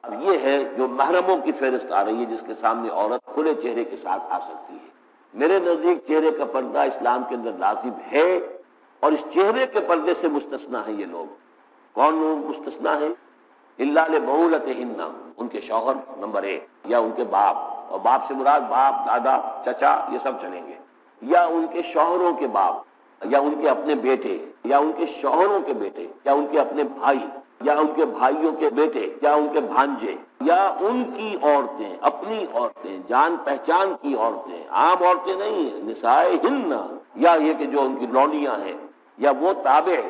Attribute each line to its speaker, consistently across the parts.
Speaker 1: اب یہ ہے جو محرموں کی فہرست آ رہی ہے جس کے سامنے عورت کھلے چہرے کے ساتھ آ سکتی ہے۔ میرے نزدیک چہرے کا پردہ اسلام کے اندر لازم ہے، اور اس چہرے کے پردے سے مستثنا ہیں یہ لوگ۔ کون لوگ مستثنا ہیں؟ الا لبعولتہن، ان کے شوہر نمبر ایک، یا ان کے باپ، اور باپ سے مراد باپ، دادا، چچا، یہ سب چلیں گے، یا ان کے شوہروں کے باپ، یا ان کے اپنے بیٹے، یا ان کے شوہروں کے بیٹے، یا ان کے اپنے بھائی، یا ان کے بھائیوں کے بیٹے، یا ان کے بھانجے، یا ان کی عورتیں، اپنی عورتیں، جان پہچان کی عورتیں، عام عورتیں نہیں، نسائہن، یا یہ کہ جو ان کی لونڈیاں ہیں، یا وہ تابع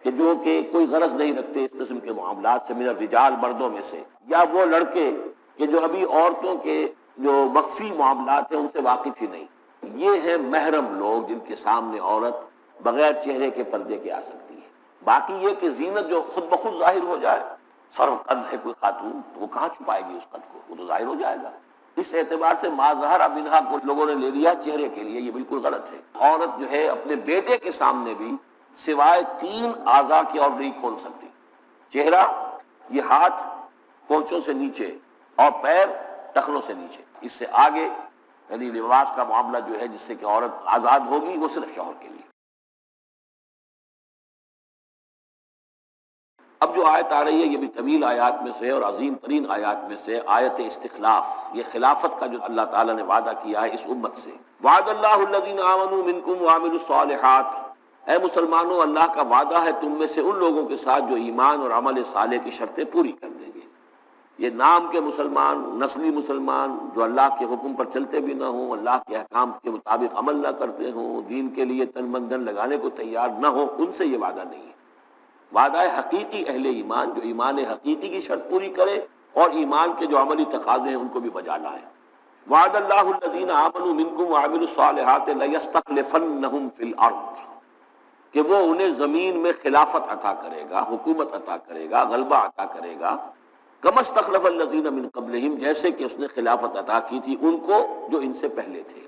Speaker 1: کہ جو کہ کوئی غرض نہیں رکھتے اس قسم کے معاملات سے، من الرجال، مردوں میں سے، یا وہ لڑکے کہ جو ابھی عورتوں کے جو مخفی معاملات ہیں ان سے واقف ہی نہیں۔ یہ ہیں محرم لوگ جن کے سامنے عورت بغیر چہرے کے پردے کے آ سکتی ہے۔ باقی یہ کہ زینت جو خود بخود ظاہر ہو جائے، سرو قد ہے کوئی خاتون تو وہ کہاں چھپائے گی اس قد کو، وہ تو ظاہر ہو جائے گا۔ اس اعتبار سے ما ظہر منہا کو لوگوں نے لے لیا چہرے کے لیے، یہ بالکل غلط ہے۔ عورت جو ہے اپنے بیٹے کے سامنے بھی سوائے 3 اعضاء کی اور نہیں کھول سکتی، چہرہ، یہ ہاتھ پونچوں سے نیچے، اور پیر ٹخنوں سے نیچے، اس سے آگے یعنی لباس کا معاملہ جو ہے جس سے کہ عورت آزاد ہوگی وہ صرف شوہر کے لیے۔ اب جو آیت آ رہی ہے یہ بھی طویل آیات میں سے اور عظیم ترین آیات میں سے آیت استخلاف، یہ خلافت کا جو اللہ تعالیٰ نے وعدہ کیا ہے اس امت سے۔ وعد اللہ الذین آمنوا منکم وعملوا الصالحات، اے مسلمانوں اللہ کا وعدہ ہے تم میں سے ان لوگوں کے ساتھ جو ایمان اور عمل صالح کی شرطیں پوری کر دیں گے۔ یہ نام کے مسلمان، نسلی مسلمان جو اللہ کے حکم پر چلتے بھی نہ ہوں، اللہ کے احکام کے مطابق عمل نہ کرتے ہوں، دین کے لیے تن من دھن لگانے کو تیار نہ ہوں، ان سے یہ وعدہ نہیں ہے۔ وعدہ حقیقی اہل ایمان جو ایمان حقیقی کی شرط پوری کرے اور ایمان کے جو عملی تقاضے ہیں ان کو بھی بجا لائیں۔ وعد اللہ الذین آمنوا منکم وعملوا الصالحات لیستخلفنہم فی الارض، کہ وہ انہیں زمین میں خلافت عطا کرے گا، حکومت عطا کرے گا، غلبہ عطا کرے گا، کما استخلف الذین من قبلہم، جیسے کہ اس نے خلافت عطا کی تھی ان کو جو ان سے پہلے تھے۔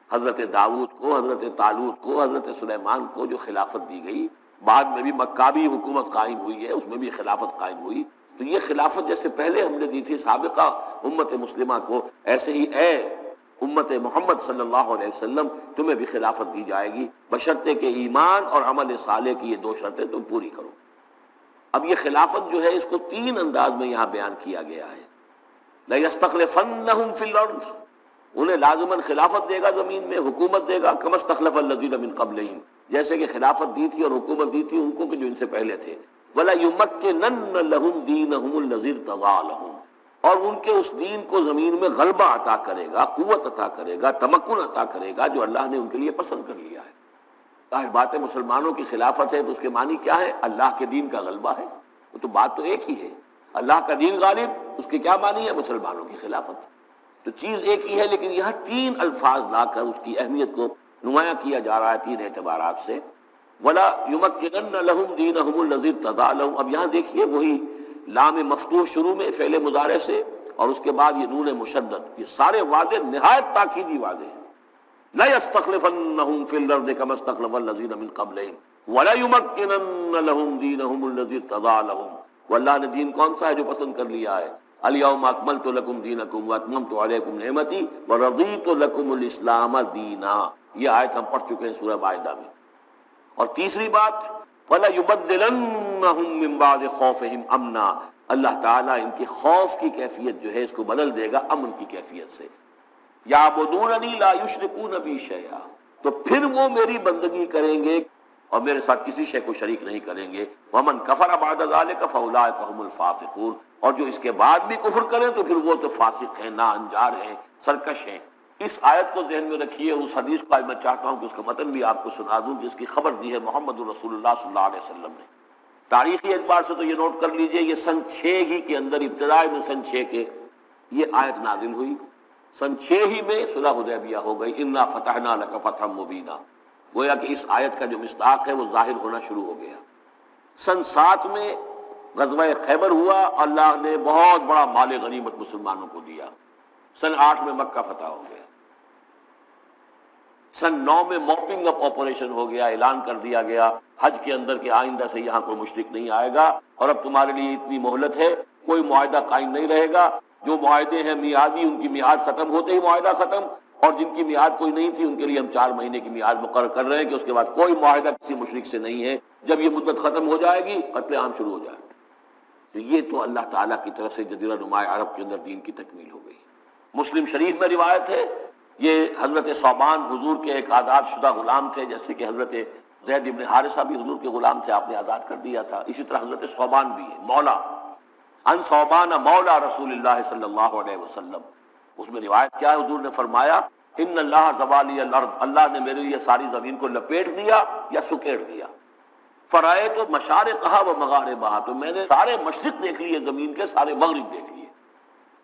Speaker 1: حضرت داؤد کو، حضرت طالوت کو، حضرت سلیمان کو جو خلافت دی گئی، بعد میں بھی مکابی حکومت قائم ہوئی ہے، اس میں بھی خلافت قائم ہوئی، تو یہ خلافت جیسے پہلے ہم نے دی تھی سابقہ امت مسلمہ کو، ایسے ہی اے امت محمد صلی اللہ علیہ وسلم تمہیں بھی خلافت دی جائے گی، بشرطے کہ ایمان اور عمل صالح کی یہ 2 شرطیں تم پوری کرو۔ اب یہ خلافت جو ہے اس کو 3 انداز میں یہاں بیان کیا گیا ہے۔ لَيَسْتَخْلِفَنَّهُمْ فِي الْأَرْضِ، انہیں لازماً خلافت دے گا زمین میں، حکومت دے گا، كَمَا اسْتَخْلَفَ الَّذِينَ مِن قَبْلِهِمْ، جیسے کہ خلافت دی تھی اور حکومت دی تھی ان کو کہ جو ان سے پہلے تھے۔ وَلَيُمَكِّنَنَّ لَهُمْ دِينَهُمُ الَّذِي ارْتَضَىٰ لَهُمْ، اور ان کے اس دین کو زمین میں غلبہ عطا کرے گا، قوت عطا کرے گا، تمکن عطا کرے گا جو اللہ نے ان کے لیے پسند کر لیا ہے۔ ظاہر بات ہے مسلمانوں کی خلافت ہے تو اس کے معنی کیا ہے؟ اللہ کے دین کا غلبہ ہے، وہ تو بات تو ایک ہی ہے، اللہ کا دین غالب، اس کے کیا معنی ہے؟ مسلمانوں کی خلافت، تو چیز ایک ہی ہے، لیکن یہاں 3 الفاظ لا کر اس کی اہمیت کو نمایاں کیا جا رہا ہے 3 اعتبارات سے۔ وَلَا يُمَكِّنَنَّ لَهُمْ دِينَهُمُ الَّذِي ارْتَضَىٰ لَهُمْ، اب یہاں دیکھیے وہی لام مفتوح شروع میں فعل مضارع سے، اور اس کے بعد یہ نون مشدد، یہ سارے وعدے نہایت تاکیدی وعدے ہیں۔ لَيَسْتَخْلِفَنَّهُمْ فِي الْأَرْضِ كَمَا اسْتَخْلَفَ الَّذِينَ مِن قَبْلِهِمْ وَلَيُمَكِّنَنَّ لَهُمْ دِينَهُمُ الَّذِي ارْتَضَىٰ لَهُمْ، واللہ نے دین کون سا ہے جو پسند کر لیا ہے؟ الْيَوْمَ أَكْمَلْتُ لَكُمْ دِينَكُمْ وَأَتْمَمْتُ عَلَيْكُمْ نِعْمَتِي وَرَضِيتُ لَكُمُ الْإِسْلَامَ دِينًا، یہ آیت ہم پڑھ چکے ہیں سورہ مائدہ میں۔ اور تیسری بات وَلَيُبَدِّلَنَّهُم مِّن بَعْدِ خَوْفِهِمْ أَمْنًا، اللہ تعالیٰ ان کی خوف کی کیفیت جو ہے اس کو بدل دے گا امن کی کیفیت سے۔ یعبدوننی لا یشرکون بی شیئا، تو پھر وہ میری بندگی کریں گے اور میرے ساتھ کسی شے کو شریک نہیں کریں گے۔ ومن کفر بعد ذلک فاولئک هم الفاسقون، اور جو اس کے بعد بھی کفر کریں تو پھر وہ تو فاسق ہیں، ناانجار ہیں، سرکش ہیں۔ اس آیت کو ذہن میں رکھیے، اور اس حدیث کو میں چاہتا ہوں کہ اس کا متن بھی آپ کو سنا دوں جس کی خبر دی ہے محمد رسول اللہ صلی اللہ علیہ وسلم نے۔ تاریخی اعتبار سے تو یہ نوٹ کر لیجئے، یہ سن 6 ہی کے اندر، ابتدائی میں سن 6 کے یہ آیت نازل ہوئی، سن 6 ہی میں صلح حدیبیہ ہو گئی، انا فتحنا لک فتحا مبینا، گویا کہ اس آیت کا جو مصداق ہے وہ ظاہر ہونا شروع ہو گیا۔ سن 7 میں غزوہ خیبر ہوا، اللہ نے بہت بڑا مال غنیمت مسلمانوں کو دیا۔ سن 8 میں مکہ فتح ہو گیا۔ سن 9 میں موپنگ اپ آپریشن ہو گیا، اعلان کر دیا گیا حج کے اندر کہ آئندہ سے یہاں کوئی مشرک نہیں آئے گا، اور اب تمہارے لیے اتنی مہلت ہے کوئی معاہدہ قائم نہیں رہے گا. جو معاہدے ہیں میعادی، ان کی میعاد ختم ہوتے ہی معاہدہ ختم، اور جن کی میعاد کوئی نہیں تھی ان کے لیے ہم 4 مہینے کی میعاد مقرر کر رہے ہیں کہ اس کے بعد کوئی معاہدہ کسی مشرک سے نہیں ہے. جب یہ مدت ختم ہو جائے گی قتل عام شروع ہو جائے گا. تو یہ تو اللہ تعالیٰ کی طرف سے جزیرہ نماء عرب کے اندر دین کی تکمیل ہو گئی. مسلم شریف میں روایت ہے، یہ حضرت ثوبان حضور کے ایک آزاد شدہ غلام تھے، جیسے کہ حضرت زید ابن حارثہ بھی حضور کے غلام تھے، آپ نے آزاد کر دیا تھا. اسی طرح حضرت ثوبان بھی ہے مولا، ان ثوبان مولا رسول اللہ صلی اللہ علیہ وسلم. اس میں روایت کیا ہے، حضور نے فرمایا ان اللہ زوالی الارض، اللہ نے میرے لیے ساری زمین کو لپیٹ دیا یا سکیڑ دیا. فرائے تو مشارقہا و مغاربہا، تو میں نے سارے مشرق دیکھ لیے زمین کے، سارے مغرب دیکھ لیے.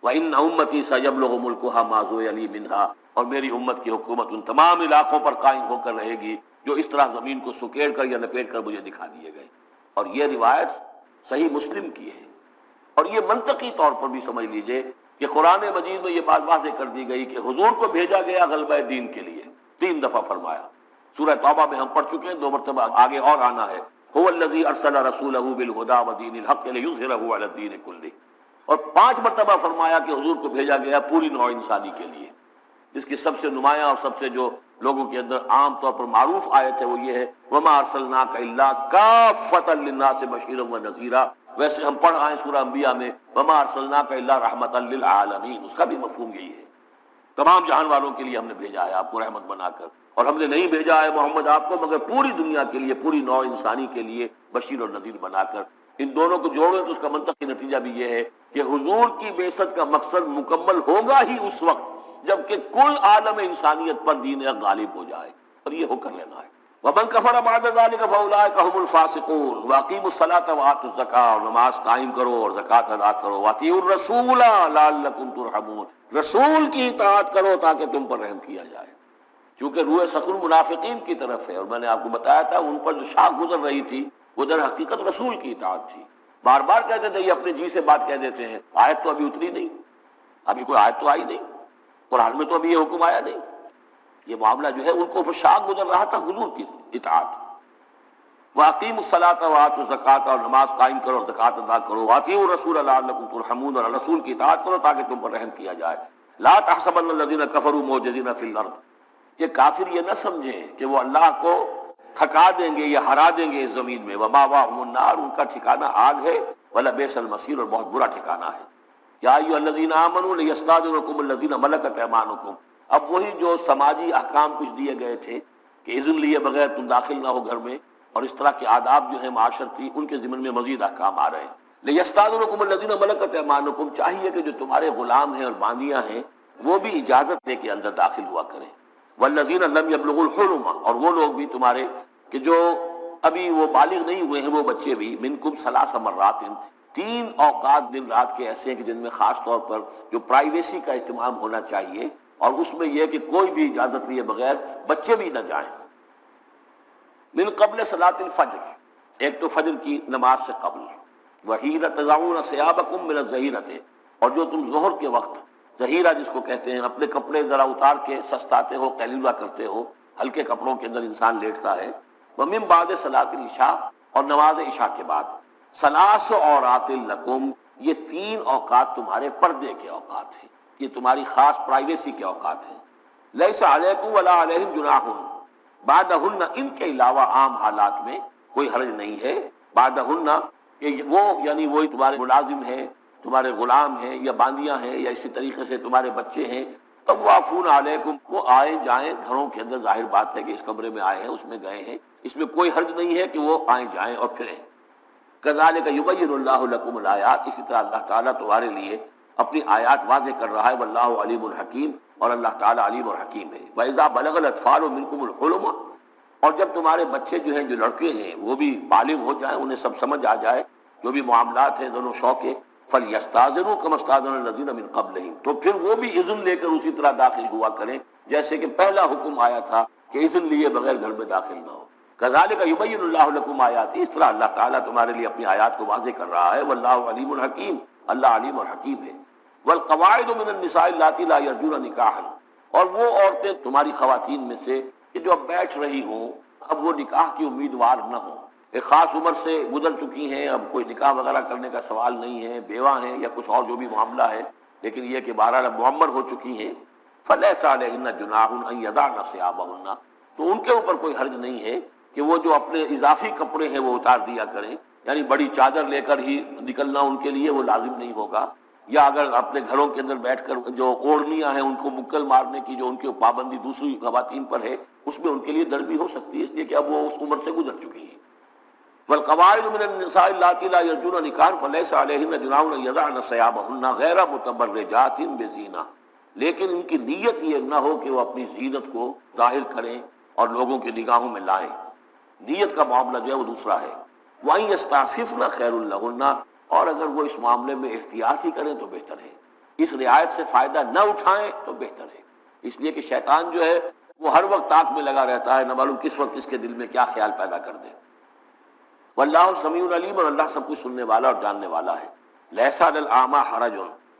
Speaker 1: وَإِنَّ أُمَّتِي سَيَبْلُغُ مُلْكُهَا مَا زُوِيَ لِي مِنْهَا، اور میری امت کی حکومت ان تمام علاقوں پر قائم ہو کر رہے گی جو اس طرح زمین کو سکیڑ کر یا لپیٹ کر مجھے دکھا دیے گئے. اور یہ روایت صحیح مسلم کی ہے. اور یہ منطقی طور پر بھی سمجھ لیجئے کہ قرآن مجید میں یہ بات واضح کر دی گئی کہ حضور کو بھیجا گیا غلبہ دین کے لیے. 3 دفعہ فرمایا. سورہ توبہ میں ہم پڑھ چکے ہیں، 2 مرتبہ آگے اور آنا ہے. هو الذی ارسل رسولہ بالہدی ودین الحق لیظہرہ علی الدین کلہ. اور 5 مرتبہ فرمایا کہ حضور کو بھیجا گیا پوری نوع انسانی کے لیے. اس کی سب سے نمایاں اور سب سے جو لوگوں کے اندر عام طور پر معروف آیت ہے وہ یہ ہے وما ارسلناک الا کافۃ للناس بشیرا ونذیرا. ویسے ہم پڑھ آئے سورہ انبیاء میں وما ارسلناک الا رحمۃ للعالمین، اس کا بھی مفہوم یہی ہے، تمام جہان والوں کے لیے ہم نے بھیجا ہے آپ کو رحمت بنا کر. اور ہم نے نہیں بھیجا ہے محمد آپ کو مگر پوری دنیا کے لیے، پوری نوع انسانی کے لیے بشیر اور نذیر بنا کر. ان دونوں کو جوڑیں تو اس کا منطقی نتیجہ بھی یہ ہے کہ حضور کی بعثت کا مقصد مکمل ہوگا ہی اس وقت جبکہ کل عالم انسانیت پر دین حق غالب ہو جائے، اور یہ ہو کر لینا ہے. وَمَنْ كَفَرَ بَعْدَ ذَلِكَ فَأُولَٰئِكَ هُمُ الْفَاسِقُونَ وَأَقِیمُوا الصَّلَاةَ وَآتُوا الزَّکَاةَ، اور نماز قائم کرو اور زکوٰۃ ادا کرو. وَأَطِیعُوا الرَّسُولَ لَعَلَّکُمْ تُرْحَمُونَ، رسول کی اطاعت کرو تاکہ تم پر رحم کیا جائے. چونکہ روح سخن منافقین کی طرف ہے، اور میں نے آپ کو بتایا تھا ان پر جو شاخ گزر رہی تھی وہ در حقیقت رسول کی اطاعت تھی. بار بار کہتے تھے، یہ اپنے جی سے بات کہہ دیتے ہیں، آیت تو ابھی اتری نہیں، ابھی کوئی آیت تو آئی نہیں، قرآن میں تو ابھی یہ حکم آیا نہیں. یہ معاملہ جو ہے ان کو شاخ گزر رہا تھا حضور کی اطاعت. وَأَقِیمُوا الصَّلَاةَ وَآتُوا الزَّکَاةَ، اور نماز قائم کرو اور زکوٰۃ ادا کرو. وَأَطِیعُوا الرَّسُولَ لَعَلَّکُمْ تُرْحَمُونَ، اور رسول کی اطاعت کرو تاکہ تم پر رحم کیا جائے. لَا تَحْسَبَنَّ الَّذِينَ كَفَرُوا مُعْجِزِينَ فِي الْأَرْضِ، یہ کافر یہ نہ سمجھیں کہ وہ اللہ کو تھکا دیں گے یا ہرا دیں گے اس زمین میں. وَمَأْوَاهُمُ النَّارُ، ان کا ٹھکانہ آگ ہے. وَلَبِئْسَ الْمَصِيرُ، اور بہت برا ٹھکانہ ہے. یا ایھا الذین آمنوا لیستأذنکم الذین ملکت ایمانکم، اب وہی جو سماجی احکام کچھ دیے گئے تھے کہ اذن لیے بغیر تم داخل نہ ہو گھر میں، اور اس طرح کے آداب جو ہیں معاشرتی، ان کے ضمن میں مزید احکام آ رہے ہیں. لیستأذنکم الذین ملکت ایمانکم، چاہیے کہ جو تمہارے غلام ہیں اور باندیاں ہیں وہ بھی اجازت دے کے اندر داخل ہوا کریں. والذین لم یبلغوا الحلم، اور وہ لوگ بھی تمہارے کہ جو ابھی وہ بالغ نہیں ہوئے ہیں، وہ بچے بھی. منکم 3 مرات، 3 اوقات دن رات کے ایسے ہیں کہ جن میں خاص طور پر جو پرائیویسی کا اہتمام ہونا چاہیے، اور اس میں یہ کہ کوئی بھی اجازت لیے بغیر بچے بھی نہ جائیں. من قبل صلاۃ الفجر، ایک تو فجر کی نماز سے قبل. وحین تضعون ثیابکم من الظہیرۃ، اور جو تم ظہر کے وقت، ظہیرہ جس کو کہتے ہیں، اپنے کپڑے ذرا اتار کے سستاتے ہو، قیلولہ کرتے ہو، ہلکے کپڑوں کے اندر انسان لیٹتا ہے. ومن بعد صلاۃ العشاء، اور نماز عشاء کے بعد. 3 عورات لکم، یہ 3 اوقات تمہارے پردے کے اوقات ہیں، یہ تمہاری خاص پرائیویسی کے اوقات ہیں. لیس علیکم ولا علیہم جناح بعدہن، ان کے علاوہ عام حالات میں کوئی حرج نہیں ہے. بعدہن کہ وہ یعنی وہی تمہارے ملازم ہیں، تمہارے غلام ہیں یا باندیاں ہیں یا اسی طریقے سے تمہارے بچے ہیں. طوافون علیکم، وہ آئیں جائیں گھروں کے اندر، ظاہر بات ہے کہ اس کمرے میں آئے ہیں، اس میں گئے ہیں، اس میں کوئی حرج نہیں ہے کہ وہ آئیں جائیں اور پھریں. کذالک یبین اللہ لکم الآیات، اسی طرح اللہ تعالیٰ تمہارے لیے اپنی آیات واضح کر رہا ہے. واللہ علیم الحکیم، اور اللہ تعالیٰ علیم اور حکیم ہے. وَإِذَا بَلَغَ الْأَطْفَالُ مِنْكُمُ الْحُلُمَ، اور جب تمہارے بچے جو ہیں، جو لڑکے ہیں، وہ بھی بالغ ہو جائیں، انہیں سب سمجھ آ جائے، جو بھی معاملات ہیں دونوں شوق کے. فَلْيَسْتَأْذِنُوا كَمَا اسْتَأْذَنَ الَّذِينَ مِنْ قَبْلِهِمْ، تو پھر وہ بھی اذن لے کر اسی طرح داخل ہوا کریں جیسے کہ پہلا حکم آیا تھا کہ اذن لیے بغیر گھر میں داخل نہ ہو. کذالک یبین اللہ لکم آیاتہ، اس طرح اللہ تعالیٰ تمہارے لیے اپنی آیات کو واضح کر رہا ہے. واللہ علیم الحکیم، اللہ علیم اور حکیم ہے. والقواعد من النساء اللاتي لا يرجون نکاحا، اور وہ عورتیں تمہاری خواتین میں سے کہ جو اب بیٹھ رہی ہوں، اب وہ نکاح کی امیدوار نہ ہوں. ایک خاص عمر سے گزر چکی ہیں، اب کوئی نکاح وغیرہ کرنے کا سوال نہیں ہے، بیوہ ہیں یا کچھ اور جو بھی معاملہ ہے، لیکن یہ کہ بہرحال اب معمر ہو چکی ہیں، فلیس علیہن جناح ان یضعن ثیابہن، تو ان کے اوپر کوئی حرج نہیں ہے کہ وہ جو اپنے اضافی کپڑے ہیں وہ اتار دیا کریں، یعنی بڑی چادر لے کر ہی نکلنا ان کے لیے وہ لازم نہیں ہوگا، یا اگر اپنے گھروں کے اندر بیٹھ کر جو اوڑھنیاں ہیں ان کو مکل مارنے کی جو ان کی پابندی دوسری خواتین پر ہے، اس میں ان کے لیے درد بھی ہو سکتی ہے، اس لیے کہ اب وہ اس عمر سے گزر چکی ہیں۔ والقواعد من النساء اللاتي لا يرجون نکاحا فليس عليهن جناح ان يضعن ثيابهن غير متبرجات بزينة، لیکن ان کی نیت یہ نہ ہو کہ وہ اپنی زینت کو ظاہر کریں اور لوگوں کی نگاہوں میں لائیں، نیت کا معاملہ جو ہے وہ دوسرا ہے۔ وَأَن يَسْتَعْفِفْنَ خَيْرٌ لَهُنَّ، اور اگر وہ اس معاملے میں احتیاط ہی کریں تو بہتر ہے، اس رعایت سے فائدہ نہ اٹھائیں تو بہتر ہے، اس لیے کہ شیطان جو ہے وہ ہر وقت تاک میں لگا رہتا ہے، نہ معلوم کس وقت کس کے دل میں کیا خیال پیدا کر دے۔ واللہ سمیع علیم، اور اللہ سب کچھ سننے والا اور جاننے والا ہے۔ لیس علی الاعمی حرج،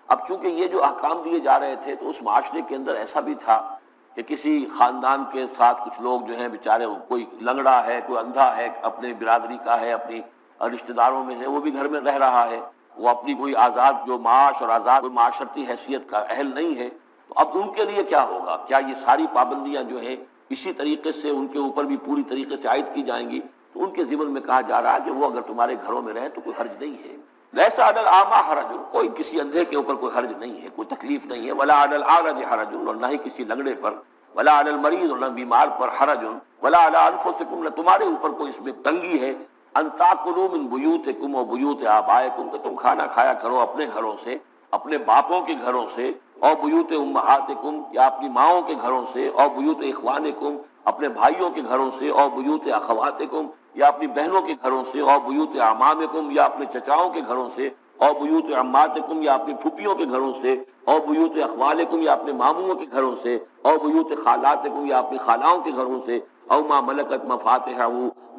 Speaker 1: اب چونکہ یہ جو احکام دیے جا رہے تھے تو اس معاشرے کے اندر ایسا بھی تھا کہ کسی خاندان کے ساتھ کچھ لوگ جو ہیں بیچارے، کوئی لنگڑا ہے، کوئی اندھا ہے، اپنے برادری کا ہے، اپنی رشتہ داروں میں سے، وہ بھی گھر میں رہ رہا ہے، وہ اپنی کوئی آزاد جو معاش اور آزاد کوئی معاشرتی حیثیت کا اہل نہیں ہے، تو اب ان کے لیے کیا ہوگا؟ کیا یہ ساری پابندیاں جو ہیں اسی طریقے سے ان کے اوپر بھی پوری طریقے سے عائد کی جائیں گی؟ تو ان کے ضمن میں کہا جا رہا ہے کہ وہ اگر تمہارے گھروں میں رہیں تو کوئی حرج نہیں ہے۔ لیس علی الاعمی حرج، کوئی کسی اندھے کے اوپر کوئی حرج نہیں ہے، کوئی تکلیف نہیں ہے، ولا علی الاعرج حرج، اور نہ ہی کسی لنگڑے پر، ولا علی المریض، اور نہ بیمار پر حرج، ولا علی انفسکم، نہ تمہارے اوپر کوئی اس میں تنگی ہے، ان تاکلوا من بیوتکم و بیوت آبائکم، کہ تم کھانا کھایا کرو اپنے گھروں سے، اپنے باپوں کے گھروں سے، اور بیوت امہاتکم، یا اپنی ماؤں کے گھروں سے، اور بیوت اخوانکم، اپنے بھائیوں کے گھروں سے، اور بیوت اخواتکم، یا اپنی بہنوں کے گھروں سے، اور بیوت اعمامکم، یا اپنے چچاؤں کے گھروں سے، اور بیوت عماتکم، یا اپنی پھوپھیوں کے گھروں سے، اور بیوت اخوالکم، یا اپنے ماموں کے گھروں سے، اور بیوت خالاتکم، یا اپنی خالاؤں کے گھروں سے، او ما ملکت مفاتحہ،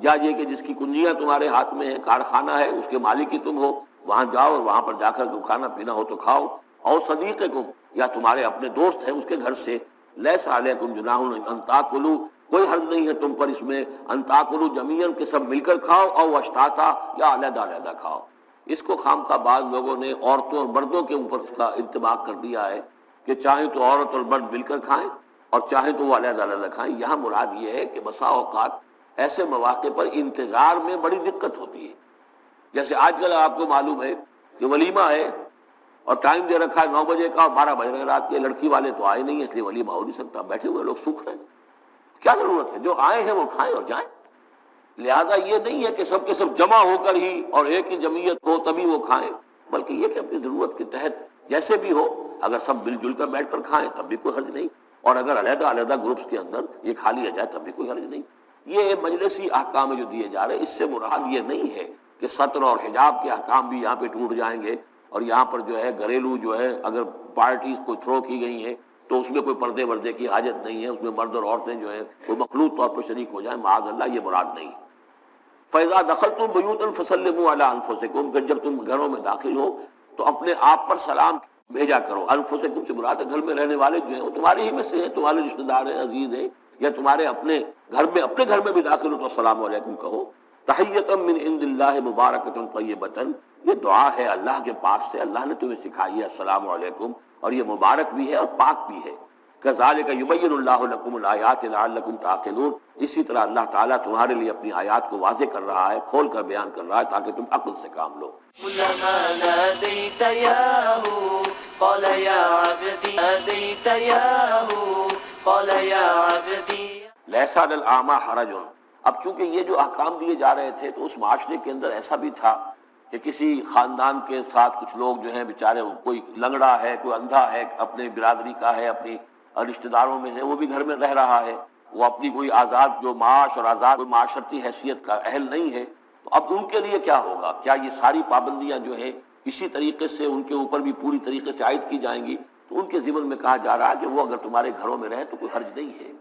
Speaker 1: یا یہ کہ جس کی کنجیاں تمہارے ہاتھ میں ہیں، کارخانہ ہے اس کے مالک ہی تم ہو، وہاں جاؤ اور وہاں پر جا کر کھانا پینا ہو تو کھاؤ، اور صدیقکم، یا تمہارے اپنے دوست ہیں اس کے گھر سے، لیس علیکم جناح ان تاکلوا، کوئی حرج نہیں ہے تم پر اس میں، ان تاکلوا جمیعا، کہ سب مل کر کھاؤ، او اشتاتا، یا علیحدہ علیحدہ کھاؤ۔ اس کو خامخواہ بعض لوگوں نے عورتوں اور مردوں کے اوپر اس کا انطباق کر دیا ہے کہ چاہیں تو عورت اور مرد مل کر کھائیں اور چاہیں تو وہ علیحدہ علیحدہ کھائیں۔ یہاں مراد یہ ہے کہ بسا اوقات ایسے مواقع پر انتظار میں بڑی دقت ہوتی ہے، جیسے آج کل آپ کو معلوم ہے کہ ولیمہ ہے اور ٹائم دے رکھا ہے 9 بجے کا اور 12 بج رہے رات کے، لڑکی والے تو آئے نہیں ہیں اس لیے ولیمہ ہو نہیں سکتا، بیٹھے ہوئے لوگ سوکھ رہے ہیں، کیا ضرورت ہے؟ جو آئے ہیں وہ کھائیں اور جائیں۔ لہذا یہ نہیں ہے کہ سب کے سب جمع ہو کر ہی اور ایک ہی جمعیت ہو تبھی وہ کھائیں، بلکہ یہ کہ اپنی ضرورت کے تحت جیسے بھی ہو، اگر سب مل جل کر بیٹھ کر کھائیں تب بھی کوئی حرج نہیں، اور اگر علیحدہ علیحدہ گروپس کے اندر یہ کھا لیا جائے تب بھی کوئی حرج نہیں۔ یہ مجلسی احکام جو دیے جا رہے ہیں اس سے مراد یہ نہیں ہے کہ سطر اور حجاب کے احکام بھی یہاں پہ ٹوٹ جائیں گے، اور یہاں پر جو ہے گھریلو جو ہے اگر پارٹیز کو تھرو کی گئی ہیں تو اس میں کوئی پردے وردے کی حاجت نہیں ہے، اس میں مرد اور عورتیں جو ہیں وہ مخلوط طور پر شریک ہو جائیں، معاذ اللہ، یہ مراد نہیں۔ فَإِذَا دَخَلْتُمْ بُيُوتًا فَسَلِّمُوا عَلَىٰ أَنفُسِكُمْ، پھر جب تم گھروں میں داخل ہو تو اپنے آپ پر سلام بھیجا کرو۔ انفسکم سے مراد ہے گھر میں رہنے والے جو ہیں وہ تمہارے ہی میں سے ہیں، تمہارے رشتہ دار ہیں، عزیز ہیں، یا تمہارے اپنے گھر میں بھی داخل ہو تو السلام علیکم کہو۔ تحیۃ من عند اللہ مبارکۃ طیبۃ، یہ دعا ہے اللہ کے پاس سے، اللہ نے تمہیں سکھائی ہے السلام علیکم، اور یہ مبارک بھی ہے اور پاک بھی ہے۔ کذالک یبین اللہ لکم الآیات لعلکم تعقلون، اسی طرح اللہ تعالیٰ تمہارے لیے اپنی آیات کو واضح کر رہا ہے، کھول کر بیان کر رہا ہے تاکہ تم عقل سے کام لو۔
Speaker 2: كلما ناديت ياه قال يا عبدي ناديت ياه قال يا عبدي۔
Speaker 1: لیس علی الاعمی حرج، اب چونکہ یہ جو احکام دیے جا رہے تھے تو اس معاشرے کے اندر ایسا بھی تھا کہ کسی خاندان کے ساتھ کچھ لوگ جو ہیں بیچارے، کوئی لنگڑا ہے، کوئی اندھا ہے، اپنے برادری کا ہے، اپنی رشتہ داروں میں سے، وہ بھی گھر میں رہ رہا ہے، وہ اپنی کوئی آزاد جو معاش اور آزاد کوئی معاشرتی حیثیت کا اہل نہیں ہے، تو اب ان کے لیے کیا ہوگا؟ کیا یہ ساری پابندیاں جو ہیں اسی طریقے سے ان کے اوپر بھی پوری طریقے سے عائد کی جائیں گی؟ تو ان کے ضمن میں کہا جا رہا ہے کہ وہ اگر تمہارے گھروں میں رہیں تو کوئی حرج نہیں ہے۔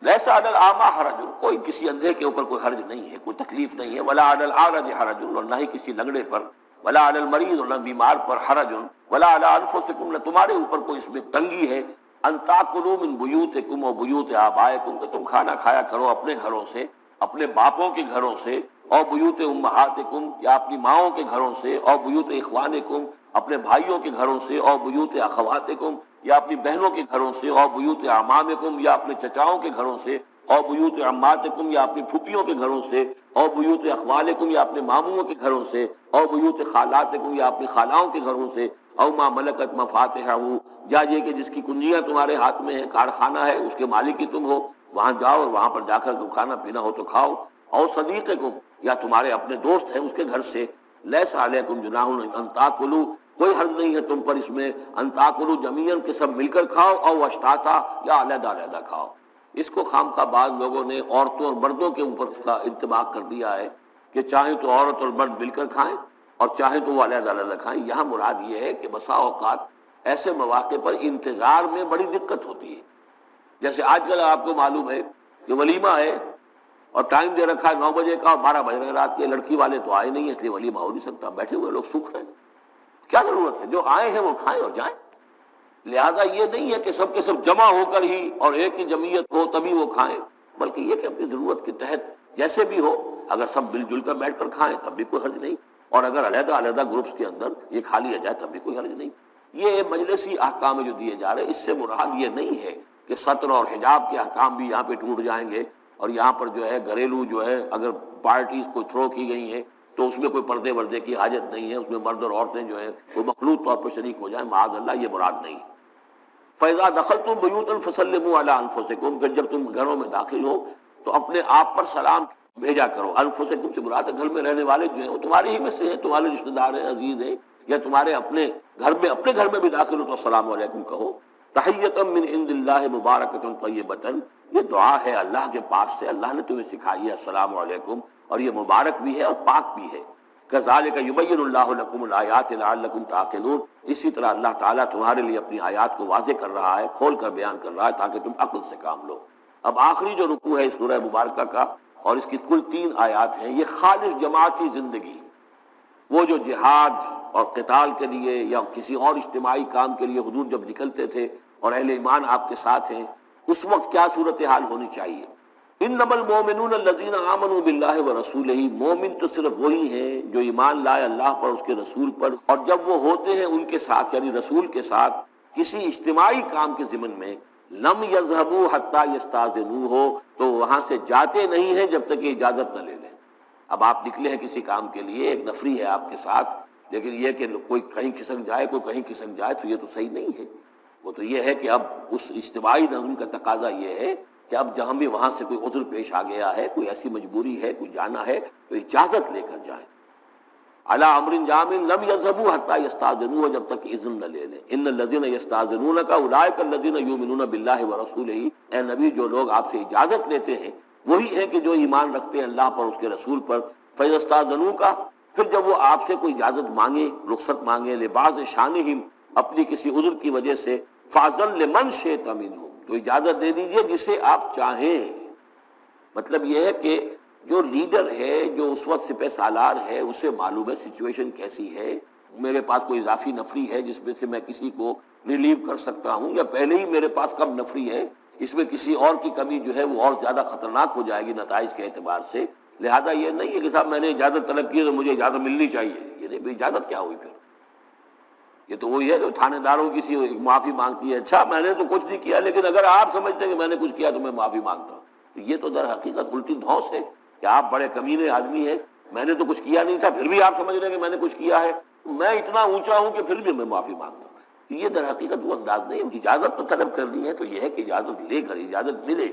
Speaker 1: لیس علی الاعمی حرج، کوئی کسی اندھے کے اوپر کوئی حرج نہیں ہے، کوئی تکلیف نہیں ہے، ولا علی الاعرج حرج، اور نہ ہی کسی لنگڑے پر، ولا علی المریض، اور نہ بیمار پر حرج، ولا علی انفسکم، نہ تمہارے اوپر کوئی اس میں تنگی ہے، ان تاکلوا من بیوتکم و بیوت آبائکم، کہ تم کھانا کھایا کرو اپنے گھروں سے، اپنے باپوں کے گھروں سے، اور بیوت امہاتکم یا اپنی ماؤں کے گھروں سے، اور بیوت اخوانکم اپنے بھائیوں کے گھروں سے، اور بیوت اخواتکم یا اپنی بہنوں کے گھروں سے، اور بیوت اعمامکم یا اپنے چچاؤں کے گھروں سے، اور بیوت عماتکم یا اپنی پھوپھیوں کے گھروں سے، اور بیوت اخوالکم یا اپنے ماموں کے گھروں سے، اور بیوت خالاتکم یا اپنی خالاؤں کے گھروں سے، او ما ملکت مفاتحہ یا یہ کہ جس کی کنجیاں تمہارے ہاتھ میں ہیں، کارخانہ ہے اس کے مالک ہی تم ہو، وہاں جاؤ اور وہاں پر جا کر کھانا پینا ہو تو کھاؤ، اور صدیقکم یا تمہارے اپنے دوست ہیں اس کے گھر سے، لیس علیکم جناح ان تاکلوا کوئی حرج نہیں ہے تم پر اس میں، ان تاکلوا جمیعا کہ سب مل کر کھاؤ، او اشتاتا یا علیحدہ علیحدہ کھاؤ۔ اس کو خامخواہ بعض لوگوں نے عورتوں اور مردوں کے اوپر اس کا انطباق کر دیا ہے کہ چاہے تو عورت اور مرد مل کر کھائیں اور چاہے تو وہ علیحدہ علیحدہ کھائیں۔ یہاں مراد یہ ہے کہ بسا اوقات ایسے مواقع پر انتظار میں بڑی دقت ہوتی ہے، جیسے آج کل آپ کو معلوم ہے کہ ولیمہ ہے اور ٹائم دے رکھا ہے 9 بجے کا اور 12 بج رہے رات کے، لڑکی والے تو آئے نہیں ہیں اس لیے ولیمہ ہو نہیں سکتا، بیٹھے ہوئے لوگ سوکھ رہے ہیں، کیا ضرورت ہے؟ جو آئے ہیں وہ کھائیں اور جائیں۔ لہذا یہ نہیں ہے کہ سب کے سب جمع ہو کر ہی اور ایک ہی جمعیت ہو تبھی وہ کھائیں، بلکہ یہ کہ اپنی ضرورت کے تحت جیسے بھی ہو، اگر سب مل جل کر بیٹھ کر کھائیں تب بھی کوئی حرج نہیں، اور اگر علیحدہ علیحدہ گروپس کے اندر یہ کھا لیا جائے تب بھی کوئی حرج نہیں۔ یہ مجلسی احکام جو دیے جا رہے ہیں اس سے مراد یہ نہیں ہے کہ سطر اور حجاب کے احکام بھی یہاں پہ ٹوٹ جائیں گے، اور یہاں پر جو ہے گھریلو جو ہے اگر پارٹیز کو تھرو کی گئی ہیں تو اس میں کوئی پردے وردے کی حاجت نہیں ہے، اس میں مرد اور عورتیں جو ہیں وہ مخلوط طور پر شریک ہو جائیں، معاذ اللہ، یہ مراد نہیں۔ فَإِذَا دَخَلْتُمْ بُيُوتًا فَسَلِّمُوا عَلَىٰ أَنفُسِكُمْ پھر جب تم گھروں میں داخل ہو تو اپنے آپ پر سلام بھیجا کرو۔ انفسکم سے مراد ہے گھر میں رہنے والے جو ہیں وہ تمہارے ہی میں سے ہیں، تمہارے رشتہ دار ہیں، عزیز ہیں، یا تمہارے اپنے گھر میں بھی داخل ہو تو السلام علیکم کہو۔ تحیۃ من عند اللہ مبارکۃ طیبۃ، یہ دعا ہے اللہ کے پاس سے، اللہ نے تمہیں سکھائی ہے السلام علیکم، اور یہ مبارک بھی ہے اور پاک بھی ہے۔ کذالک یبین اللہ لکم الآیات لعلکم تعقلون، اسی طرح اللہ تعالیٰ تمہارے لیے اپنی آیات کو واضح کر رہا ہے، کھول کر بیان کر رہا ہے تاکہ تم عقل سے کام لو۔ اب آخری جو رکوع ہے اس سورہ مبارکہ کا، اور اس کی کل 3 آیات ہیں، یہ خالص جماعتی زندگی، وہ جو جہاد اور قتال کے لیے یا کسی اور اجتماعی کام کے لیے حضور جب نکلتے تھے اور اہل ایمان آپ کے ساتھ ہیں، اس وقت کیا صورتحال ہونی چاہیے۔ انما المؤمنون الذین آمنوا باللہ ورسولہ، مومن تو صرف وہی ہیں جو ایمان لائے اللہ پر، اس کے رسول پر، اور جب وہ ہوتے ہیں ان کے ساتھ یعنی رسول کے ساتھ کسی اجتماعی کام کے ضمن میں، لم یذهبوا حتی یستاذنوہ، تو وہاں سے جاتے نہیں ہیں جب تک کہ اجازت نہ لے لیں۔ اب آپ نکلے ہیں کسی کام کے لیے، ایک نفری ہے آپ کے ساتھ، لیکن یہ کہ کوئی کہیں کھسک جائے کوئی کہیں کھسک جائے تو یہ تو صحیح نہیں ہے۔ وہ تو یہ ہے کہ اب اس اجتماعی نظم کا تقاضا یہ ہے کہ اب جہاں بھی وہاں سے کوئی عذر پیش آ گیا ہے، کوئی ایسی مجبوری ہے، کوئی جانا ہے تو اجازت لے کر جائیں۔ علی امر جامع لم یذهبوا حتی یستاذنوہ، جب تک اذن نہ لے لیں۔ ان الذین یستاذنونک اولئک الذین یؤمنون باللہ ورسولہ، اے نبی جو لوگ آپ سے اجازت لیتے ہیں وہی ہیں کہ جو ایمان رکھتے ہیں اللہ پر، اس کے رسول پر۔ فَإِذَا اسْتَأْذَنُوكَ، پھر جب وہ آپ سے کوئی اجازت مانگے، رخصت مانگے، لبعض شانہم، اپنی کسی عذر کی وجہ سے، فَأْذَن لِمَنْ شِئْتَ مِنْهُمْ، تو اجازت دے دیجئے جسے آپ چاہیں۔ مطلب یہ ہے کہ جو لیڈر ہے، جو اس وقت سپہ سالار ہے، اسے معلوم ہے سچویشن کیسی ہے، میرے پاس کوئی اضافی نفری ہے جس میں سے میں کسی کو ریلیو کر سکتا ہوں، یا پہلے ہی میرے پاس کم نفری ہے، اس میں کسی اور کی کمی جو ہے وہ اور زیادہ خطرناک ہو جائے گی نتائج کے اعتبار سے۔ لہذا یہ نہیں ہے کہ صاحب میں نے اجازت طلب کی ہے تو مجھے اجازت ملنی چاہیے، یہ نہیں، اجازت کیا ہوئی پھر؟ یہ تو وہی ہے جو تھانے داروں کی سی معافی مانگتی ہے، اچھا میں نے تو کچھ نہیں کیا لیکن اگر آپ سمجھتے ہیں کہ میں نے کچھ کیا تو میں معافی مانگتا ہوں، تو یہ تو در حقیقت الٹی دھونس ہے کہ آپ بڑے کمینے آدمی ہیں، میں نے تو کچھ کیا نہیں تھا پھر بھی آپ سمجھ رہے ہیں کہ میں نے کچھ کیا ہے، میں اتنا اونچا ہوں کہ پھر بھی میں معافی مانگتا ہوں۔ یہ در حقیقت وہ انداز نہیں، اجازت تو طلب کرنی ہے تو یہ ہے کہ اجازت لے کر اجازت ملے،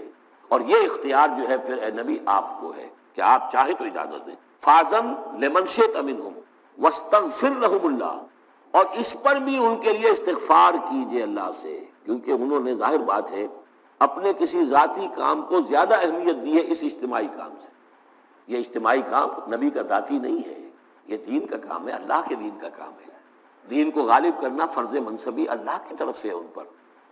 Speaker 1: اور یہ اختیار جو ہے پھر اے نبی آپ کو ہے کہ آپ چاہیں تو اجازت دیں۔ فَأْذَن لِمَنْ شِئْتَ مِنْهُمْ وَاسْتَغْفِرْ لَهُمُ اللَّهُ، اور اس پر بھی ان کے لیے استغفار کیجئے اللہ سے، کیونکہ انہوں نے ظاہر بات ہے اپنے کسی ذاتی کام کو زیادہ اہمیت دی ہے اس اجتماعی کام سے۔ یہ اجتماعی کام نبی کا ذاتی نہیں ہے، یہ دین کا کام ہے، اللہ کے دین کا کام ہے۔ دین کو غالب کرنا فرض منصبی اللہ کی طرف سے ہے ان پر،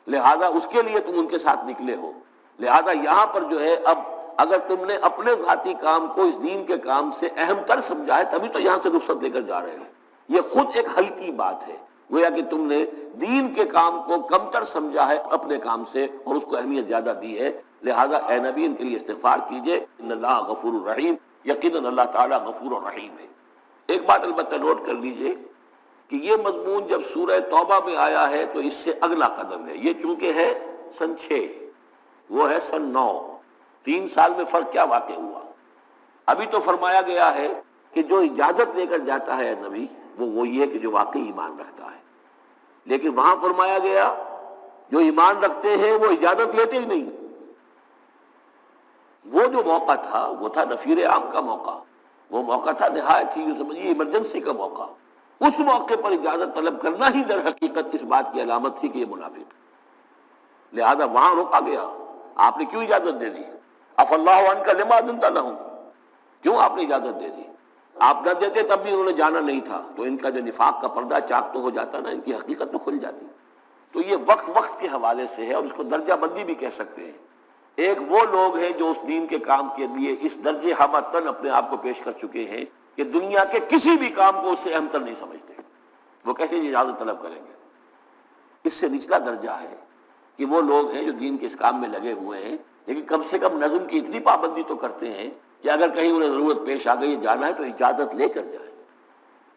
Speaker 1: لہذا اس کے لیے تم ان کے ساتھ نکلے ہو۔ لہذا یہاں پر جو ہے اب اگر تم نے اپنے ذاتی کام کو اس دین کے کام سے اہم تر سمجھا ہے تبھی تو یہاں سے رخصت لے کر جا رہے ہو، یہ خود ایک ہلکی بات ہے، گویا کہ تم نے دین کے کام کو کم تر سمجھا ہے اپنے کام سے اور اس کو اہمیت زیادہ دی ہے۔ لہذا اے نبی ان کے لیے استغفار کیجئے، ان اللہ غفور الرحیم، یقیناً اللہ تعالیٰ غفور و رحیم ہے۔ ایک بات البتہ نوٹ کر لیجئے کہ یہ مضمون جب سورہ توبہ میں آیا ہے تو اس سے اگلا قدم ہے، یہ چونکہ ہے سن 6، وہ ہے سن 9، 3 سال میں فرق کیا واقع ہوا؟ ابھی تو فرمایا گیا ہے کہ جو اجازت لے کر جاتا ہے نبی وہ وہی ہے کہ جو واقعی ایمان رکھتا ہے، لیکن وہاں فرمایا گیا جو ایمان رکھتے ہیں وہ اجازت لیتے ہی نہیں۔ وہ جو موقع تھا وہ تھا نفیر عام کا موقع، وہ موقع تھا نہایت ہی سمجھیے ایمرجنسی کا موقع، اس موقع پر اجازت طلب کرنا ہی در حقیقت اس بات کی علامت تھی کہ یہ منافق، لہذا وہاں روکا گیا۔ آپ نے کیوں اجازت دے دی؟ عفا اللہ عنک لما اذنت لہم، کیوں آپ نے اجازت دے دی؟ آپ نہ دیتے تب بھی انہوں نے جانا نہیں تھا، تو ان کا جو نفاق کا پردہ چاک تو ہو جاتا نا، ان کی حقیقت تو کھل جاتی۔ تو یہ وقت کے حوالے سے ہے، اور اس کو درجہ بندی بھی کہہ سکتے ہیں۔ ایک وہ لوگ ہیں جو اس دین کے کام کے لیے اس درجے ہمتن اپنے آپ کو پیش کر چکے ہیں کہ دنیا کے کسی بھی کام کو اس سے اہم تر نہیں سمجھتے، وہ کیسے اجازت طلب کریں گے؟ اس سے نچلا درجہ ہے کہ وہ لوگ ہیں جو دین کے اس کام میں لگے ہوئے ہیں، لیکن کم سے کم نظم کی اتنی پابندی تو کرتے ہیں کہ اگر کہیں انہیں ضرورت پیش آ گئی جانا ہے تو اجازت لے کر جائیں۔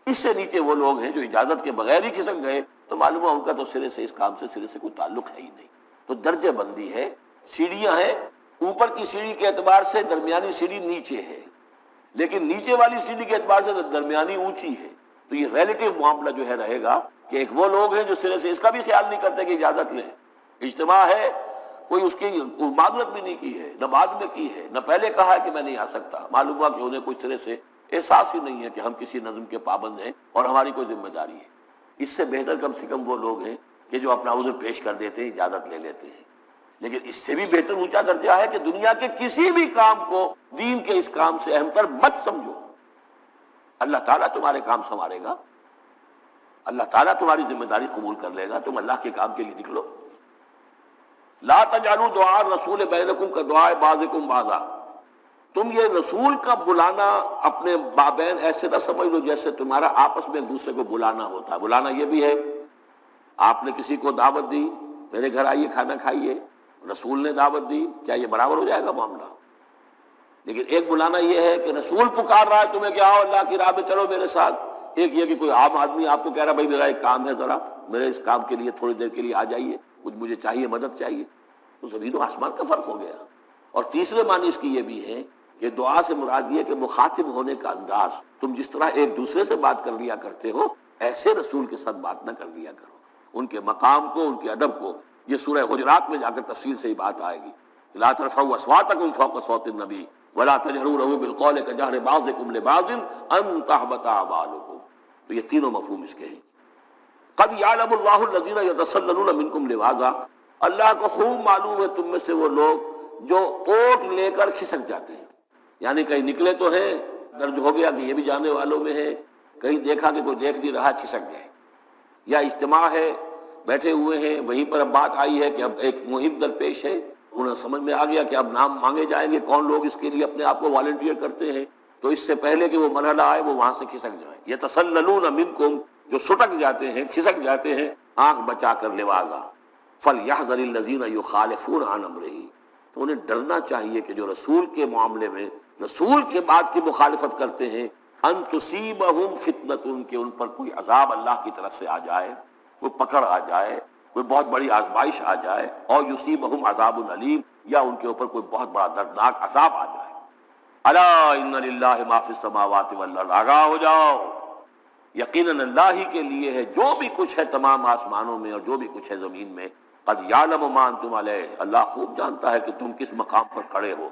Speaker 1: اس سے نیچے وہ لوگ ہیں جو اجازت کے بغیر ہی کھسک گئے تو معلوم ہے ان کا تو سرے سے اس کام سے سرے سے کوئی تعلق ہے ہی نہیں۔ تو درجہ بندی ہے، سیڑھیاں ہیں، اوپر کی سیڑھی کے اعتبار سے درمیانی سیڑھی نیچے ہے، لیکن نیچے والی سیڑھی کے اعتبار سے درمیانی اونچی ہے۔ تو یہ ریلیٹیو معاملہ جو ہے رہے گا کہ ایک وہ لوگ ہیں جو سرے سے اس کا بھی خیال نہیں کرتے کہ اجازت لیں، اجتماع ہے، کوئی اس کی معذرت بھی نہیں کی ہے، نہ بعد میں کی ہے، نہ پہلے کہا ہے کہ میں نہیں آ سکتا، معلوم ہوا کہ انہیں کوئی سرے سے احساس ہی نہیں ہے کہ ہم کسی نظم کے پابند ہیں اور ہماری کوئی ذمہ داری ہے۔ اس سے بہتر کم سے کم وہ لوگ ہیں کہ جو اپنا عذر پیش کر دیتے ہیں، اجازت لے لیتے ہیں۔ لیکن اس سے بھی بہتر اونچا درجہ ہے کہ دنیا کے کسی بھی کام کو دین کے اس کام سے اہم تر مت سمجھو، اللہ تعالیٰ تمہارے کام سنوارے گا، اللہ تعالیٰ تمہاری ذمہ داری قبول کر لے گا، تم اللہ کے کام کے لیے نکلو۔ لا تجعلوا دعاء الرسول بینکم کدعاء بعضکم بعضا، تم یہ رسول کا بلانا اپنے مابین ایسے نہ سمجھ لو جیسے تمہارا آپس میں ایک دوسرے کو بلانا ہوتا ہے۔ بلانا یہ بھی ہے، آپ نے کسی کو دعوت دی، میرے گھر آئیے کھانا کھائیے، رسول نے دعوت دی، کیا یہ برابر ہو جائے گا معاملہ؟ لیکن ایک بلانا یہ ہے کہ رسول پکار رہا ہے تمہیں کہ آؤ اللہ کی راہ میں چلو میرے ساتھ، ایک یہ کہ کوئی عام آدمی آپ کو کہہ رہا ہے بھائی میرا ایک کام ہے، ذرا میرے اس کام کے لیے تھوڑی دیر کے لیے آ جائیے، کچھ مجھے چاہیے، مدد چاہیے، تو زمین و آسمان کا فرق ہو گیا۔ اور تیسرے معنی اس کی یہ بھی ہے کہ دعا سے مراد یہ کہ مخاطب ہونے کا انداز، تم جس طرح ایک دوسرے سے بات کر لیا کرتے ہو ایسے رسول کے ساتھ بات نہ کر لیا کرو، ان کے مقام کو، ان کے ادب کو۔ یہ سورہ حجرات میں جا کر تفصیل سے ہی بات آئے گی، لا ترفعوا اصواتکم فوق صوت النبی ولا تجہروا لہ بالقول کجہر بعضکم لبعض ان تحبط اعمالکم۔ تو یہ تینوں مفہوم اس کے ہیں۔ قد یعلم اللہ الذین یتسللون منکم لواذا، اللہ کو خوب معلوم ہے تم میں سے وہ لوگ جو اوٹ لے کر کھسک جاتے ہیں، یعنی کہیں نکلے تو ہیں، درج ہو گیا کہ یہ بھی جانے والوں میں ہے، کہیں دیکھا کہ کوئی دیکھ نہیں رہا، کھسک گئے، یا اجتماع ہے، بیٹھے ہوئے ہیں، وہیں پر اب بات آئی ہے کہ اب ایک مہم درپیش ہے، انہیں سمجھ میں آ گیا کہ اب نام مانگے جائیں گے، کون لوگ اس کے لیے اپنے آپ کو والنٹیئر کرتے ہیں، تو اس سے پہلے کہ وہ مرحلہ آئے وہ وہاں سے کھسک جائیں۔ یتسللون منکم، جو سٹک جاتے ہیں، کھسک جاتے ہیں، آنکھ بچا کر لواذا فلیحذر الذین یخالفون عن امرہ، تو انہیں ڈرنا چاہیے کہ جو رسول کے معاملے میں رسول کے بات کی مخالفت کرتے ہیں، ان تصیبہم فتنۃ، کہ ان پر کوئی عذاب اللہ کی طرف سے آ جائے، کوئی پکڑ آ جائے، کوئی بہت بڑی آزمائش آ جائے، اور یصیبہم عذاب علیم، یا ان کے اوپر کوئی بہت بڑا دردناک عذاب آ جائے۔ الا ان للہ ما فی السماوات والارض، آگاہ ہو جاؤ، یقیناً اللہ ہی کے لیے ہے جو بھی کچھ ہے تمام آسمانوں میں اور جو بھی کچھ ہے زمین میں۔ قد یعلم ما انتم علیہ، اللہ خوب جانتا ہے کہ تم کس مقام پر کھڑے ہو،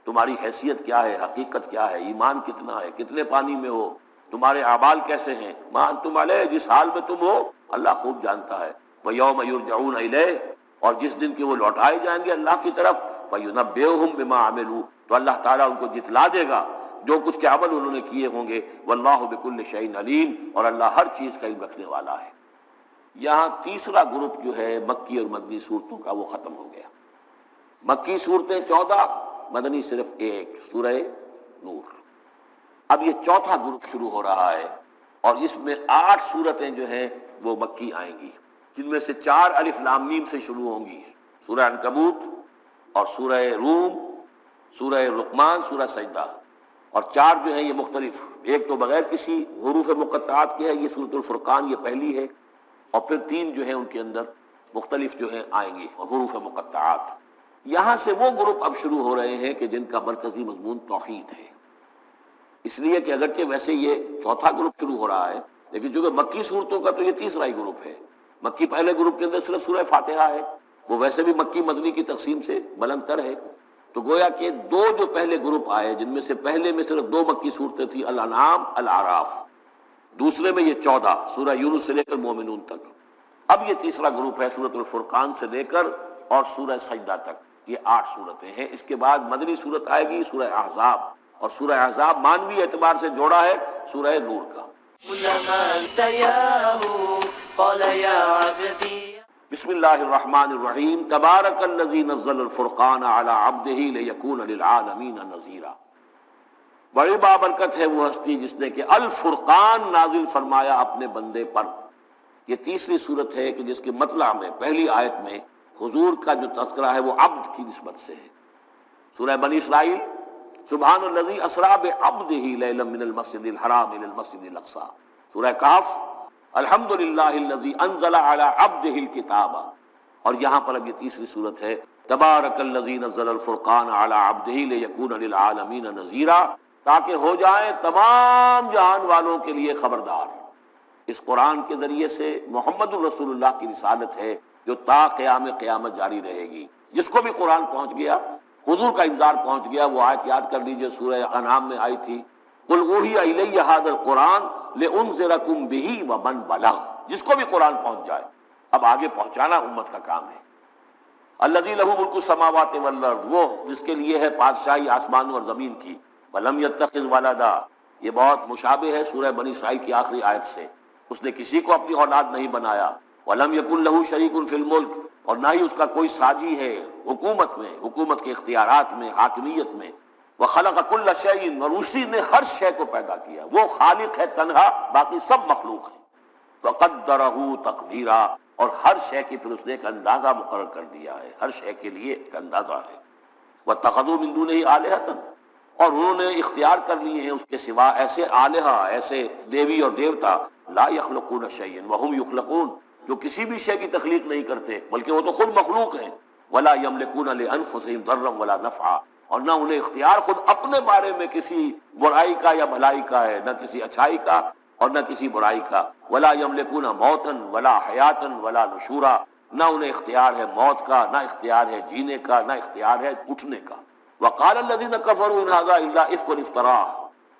Speaker 1: تمہاری حیثیت کیا ہے، حقیقت کیا ہے، ایمان کتنا ہے، کتنے پانی میں ہو، تمہارے اعمال کیسے ہیں، ما انتم علیہ، جس حال میں تم ہو اللہ خوب جانتا ہے۔ وَيَوْمَ يُرْجَعُونَ إِلَيْهِ، اور جس دن کہ وہ لوٹائے جائیں گے اللہ کی طرف، فَيُنَبِّئُهُم بِمَا عَمِلُوا، تو اللہ تعالیٰ ان کو جتلا دے گا جو کچھ کے عمل انہوں نے کیے ہوں گے۔ وَاللَّهُ بِكُلِّ شَيْءٍ عَلِيمٌ، اور اللہ ہر چیز کا علم رکھنے والا ہے۔ یہاں تیسرا گروپ جو ہے مکی اور مدنی صورتوں کا وہ ختم ہو گیا۔ مکی صورتیں 14، مدنی صرف 1، سورہ نور۔ اب یہ چوتھا گروپ شروع ہو رہا ہے، اور اس میں 8 صورتیں جو ہیں وہ مکی آئیں گی، جن میں سے 4 الف لام میم سے شروع ہوں گی، سورہ عنکبوت اور سورہ روم، سورہ لقمان، سورہ سجدہ۔ اور 4 جو ہیں یہ مختلف، ایک تو بغیر کسی حروف مقطعات کے ہے، یہ سورۃ الفرقان، یہ پہلی ہے، اور پھر 3 جو ہیں ان کے اندر مختلف جو ہیں آئیں گے حروف مقطعات۔ یہاں سے وہ گروپ اب شروع ہو رہے ہیں کہ جن کا مرکزی مضمون توحید ہے، اس لیے کہ اگرچہ ویسے یہ چوتھا گروپ شروع ہو رہا ہے، لیکن چونکہ مکی صورتوں کا تو یہ تیسرا ہی گروپ ہے۔ مکی پہلے گروپ کے اندر صرف سورہ فاتحہ ہے، وہ ویسے بھی مکی مدنی کی تقسیم سے بلند تر ہے، تو گویا کہ 2 جو پہلے گروپ آئے، جن میں سے پہلے میں صرف 2 مکی صورتیں تھیں، الانعام، الاعراف، دوسرے میں یہ 14 سورہ یونس سے لے کر مومنون تک، اب یہ تیسرا گروپ ہے سورۃ الفرقان سے لے کر اور سورہ سجدہ تک، یہ 8 صورتیں ہیں۔ اس کے بعد مدنی صورت آئے گی سورہ احزاب، اور سورہ احزاب مانوی اعتبار سے جوڑا ہے سورہ نور کا۔ بسم اللہ الرحمن الرحیم، تبارک الذی نزل الفرقان علی عبدہ لیکون للعالمین نذیرا۔ بڑی بابرکت ہے وہ ہستی جس نے کہ الفرقان نازل فرمایا اپنے بندے پر۔ یہ تیسری صورت ہے کہ جس کے مطلع میں پہلی آیت میں حضور کا جو تذکرہ ہے وہ عبد کی نسبت سے ہے۔ سورہ بنی اسرائیل، سبحان الذی اسریٰ بعبدہ لیلا من المسجد الحرام الی المسجد الاقصی۔ سورہ کہف، الحمدللہ الذی انزل علی عبدہ الکتاب، اور یہاں پر اب یہ تیسری صورت ہے تبارک الذی نزل الفرقان علی عبدہ لیکون للعالمین نذیرا، تاکہ ہو جائیں تمام جہان والوں کے لیے خبردار۔ اس قرآن کے ذریعے سے محمد الرسول اللہ کی رسالت ہے جو تا قیام قیامت جاری رہے گی۔ جس کو بھی قرآن پہنچ گیا، حضور کا انذار پہنچ گیا، وہ آیت یاد کر لیجئے سورہ انعام میں آئی تھی، قل اوحی الی ھذا القرآن لانذرکم بہ ومن بلغ۔ جس کو بھی قرآن پہنچ جائے، اب آگے پہنچانا امت کا کام ہے۔ الذی لہ ملک السماوات والارض، وہ جس کے لیے ہے بادشاہی آسمانوں اور زمین کی، ولم یتخذ ولدا، یہ بہت مشابہ ہے سورہ بنی اسرائیل کی آخری آیت سے، اس نے کسی کو اپنی اولاد نہیں بنایا، ولم یکن لہ شریک فی الملک، اور نہ ہی اس کا کوئی ساجی ہے حکومت میں، حکومت کے اختیارات میں، حاکمیت میں، وخلق کل شیء، اور اسی نے ہر شے کو پیدا کیا، وہ خالق ہے تنہا، باقی سب مخلوق ہے، فقدرہ تقدیرا، اور ہر شے کی پھر اس نے ایک اندازہ مقرر کر دیا ہے، ہر شے کے لیے ایک اندازہ ہے۔ واتخذوا من دونہ آلہۃ، اور انہوں نے اختیار کر لیے ہیں اس کے سوا ایسے آلہہ، ایسے دیوی اور دیوتا، لا یخلقون شیئا وہم یخلقون، جو کسی بھی شے کی تخلیق نہیں کرتے بلکہ وہ تو خود مخلوق ہیں، ولا یملکون لانفسہم ضرا ولا نفعا، اور نہ انہیں اختیار خود اپنے بارے میں کسی برائی کا یا بھلائی کا ہے، نہ کسی اچھائی کا اور نہ کسی برائی کا، ولا یملکون موتا ولا حیاتا ولا نشورا، نہ انہیں اختیار ہے موت کا، نہ اختیار ہے جینے کا، نہ اختیار ہے اٹھنے کا۔ وقال الذین کفروا ان ھذا الا افک افتراہ،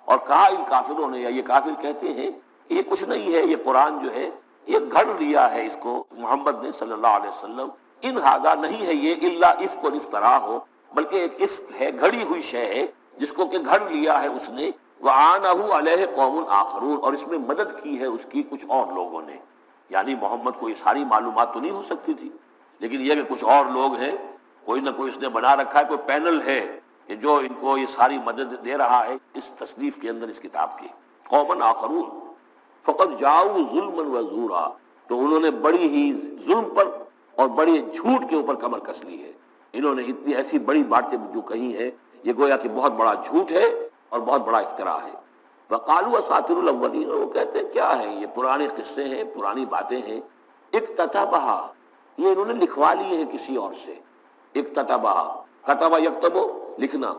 Speaker 1: اور کہا ان کافروں نے، یا یہ کافر کہتے ہیں کہ یہ کچھ نہیں ہے، یہ قرآن جو ہے یہ گھڑ لیا ہے اس کو محمد نے صلی اللہ علیہ وسلم، ان ھذا نہیں ہے یہ الا افک افتراہ ہو، بلکہ ایک افک ہے، گھڑی ہوئی شے ہے جس کو کہ گھڑ لیا ہے اس نے، وعانہ علیہ قوم آخرون، اور اس میں مدد کی ہے اس کی کچھ اور لوگوں نے، یعنی محمد کو یہ ساری معلومات تو نہیں ہو سکتی تھی، لیکن یہ کہ کچھ اور لوگ ہیں، کوئی نہ کوئی اس نے بنا رکھا ہے، کوئی پینل ہے کہ جو ان کو یہ ساری مدد دے رہا ہے اس تصنیف کے اندر، اس کتاب کی۔ قوم آخرون فقط جاؤ ظلما و زورا، تو انہوں نے بڑی ہی ظلم پر اور بڑے جھوٹ کے اوپر کمر کس لی ہے، انہوں نے اتنی ایسی بڑی باتیں جو کہی ہیں، یہ گویا کہ بہت بڑا جھوٹ ہے اور بہت بڑا افتراء ہے۔ وقالوا اساطیر الاولین، وہ کہتے ہیں کیا ہیں یہ پرانے قصے ہیں، پرانی باتیں ہیں، اکتتبھا، یہ انہوں نے لکھوا لیے ہیں کسی اور سے، اکتتبھا، کتب یکتب لکھنا،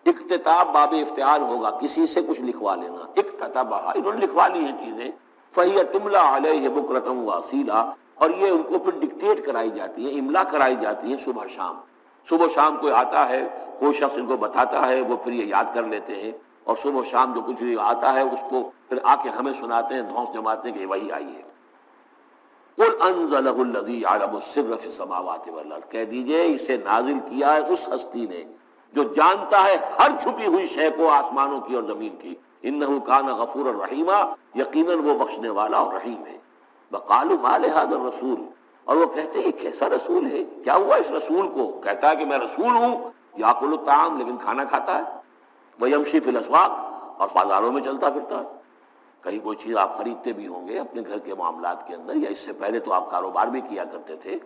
Speaker 1: اکتتاب باب افتعال ہوگا، کسی سے کچھ لکھوا لینا، اکتتبھا، انہوں نے لکھوا لی ہیں چیزیں، فہی تملا علیہ بکرۃ واصیلا، اور یہ ان کو پھر ڈکٹیٹ کرائی جاتی ہے، املا کرائی جاتی ہے صبح شام، صبح شام کوئی آتا ہے، کوئی شخص ان کو بتاتا ہے، وہ پھر یہ یاد کر لیتے ہیں، اور صبح شام جو کچھ بھی آتا ہے اس کو پھر آ کے ہمیں سناتے ہیں، دھونس جماتے ہیں کہ وہی آئی ہے۔ قل انزلہ الذی یعلم السر فی السماوات والارض، کہہ دیجئے اسے نازل کیا ہے اس ہستی نے جو جانتا ہے ہر چھپی ہوئی شے کو آسمانوں کی اور زمین کی، انہ کان غفورا رحیما، یقیناً وہ بخشنے والا اور رحیم ہے۔ وقالوا ما لہذا الرسول، اور وہ کہتے ہیں یہ کیسا رسول ہے، کیا ہوا اس رسول کو، کہتا ہے کہ میں رسول ہوں، یاکل الطعام، لیکن کھانا کھاتا ہے، ویمشی فی الاسواق، اور بازاروں میں چلتا پھرتا ہے۔ کہیں کوئی چیز آپ خریدتے بھی ہوں گے اپنے گھر کے معاملات کے اندر، یا اس سے پہلے تو آپ کاروبار بھی کیا کرتے تھے،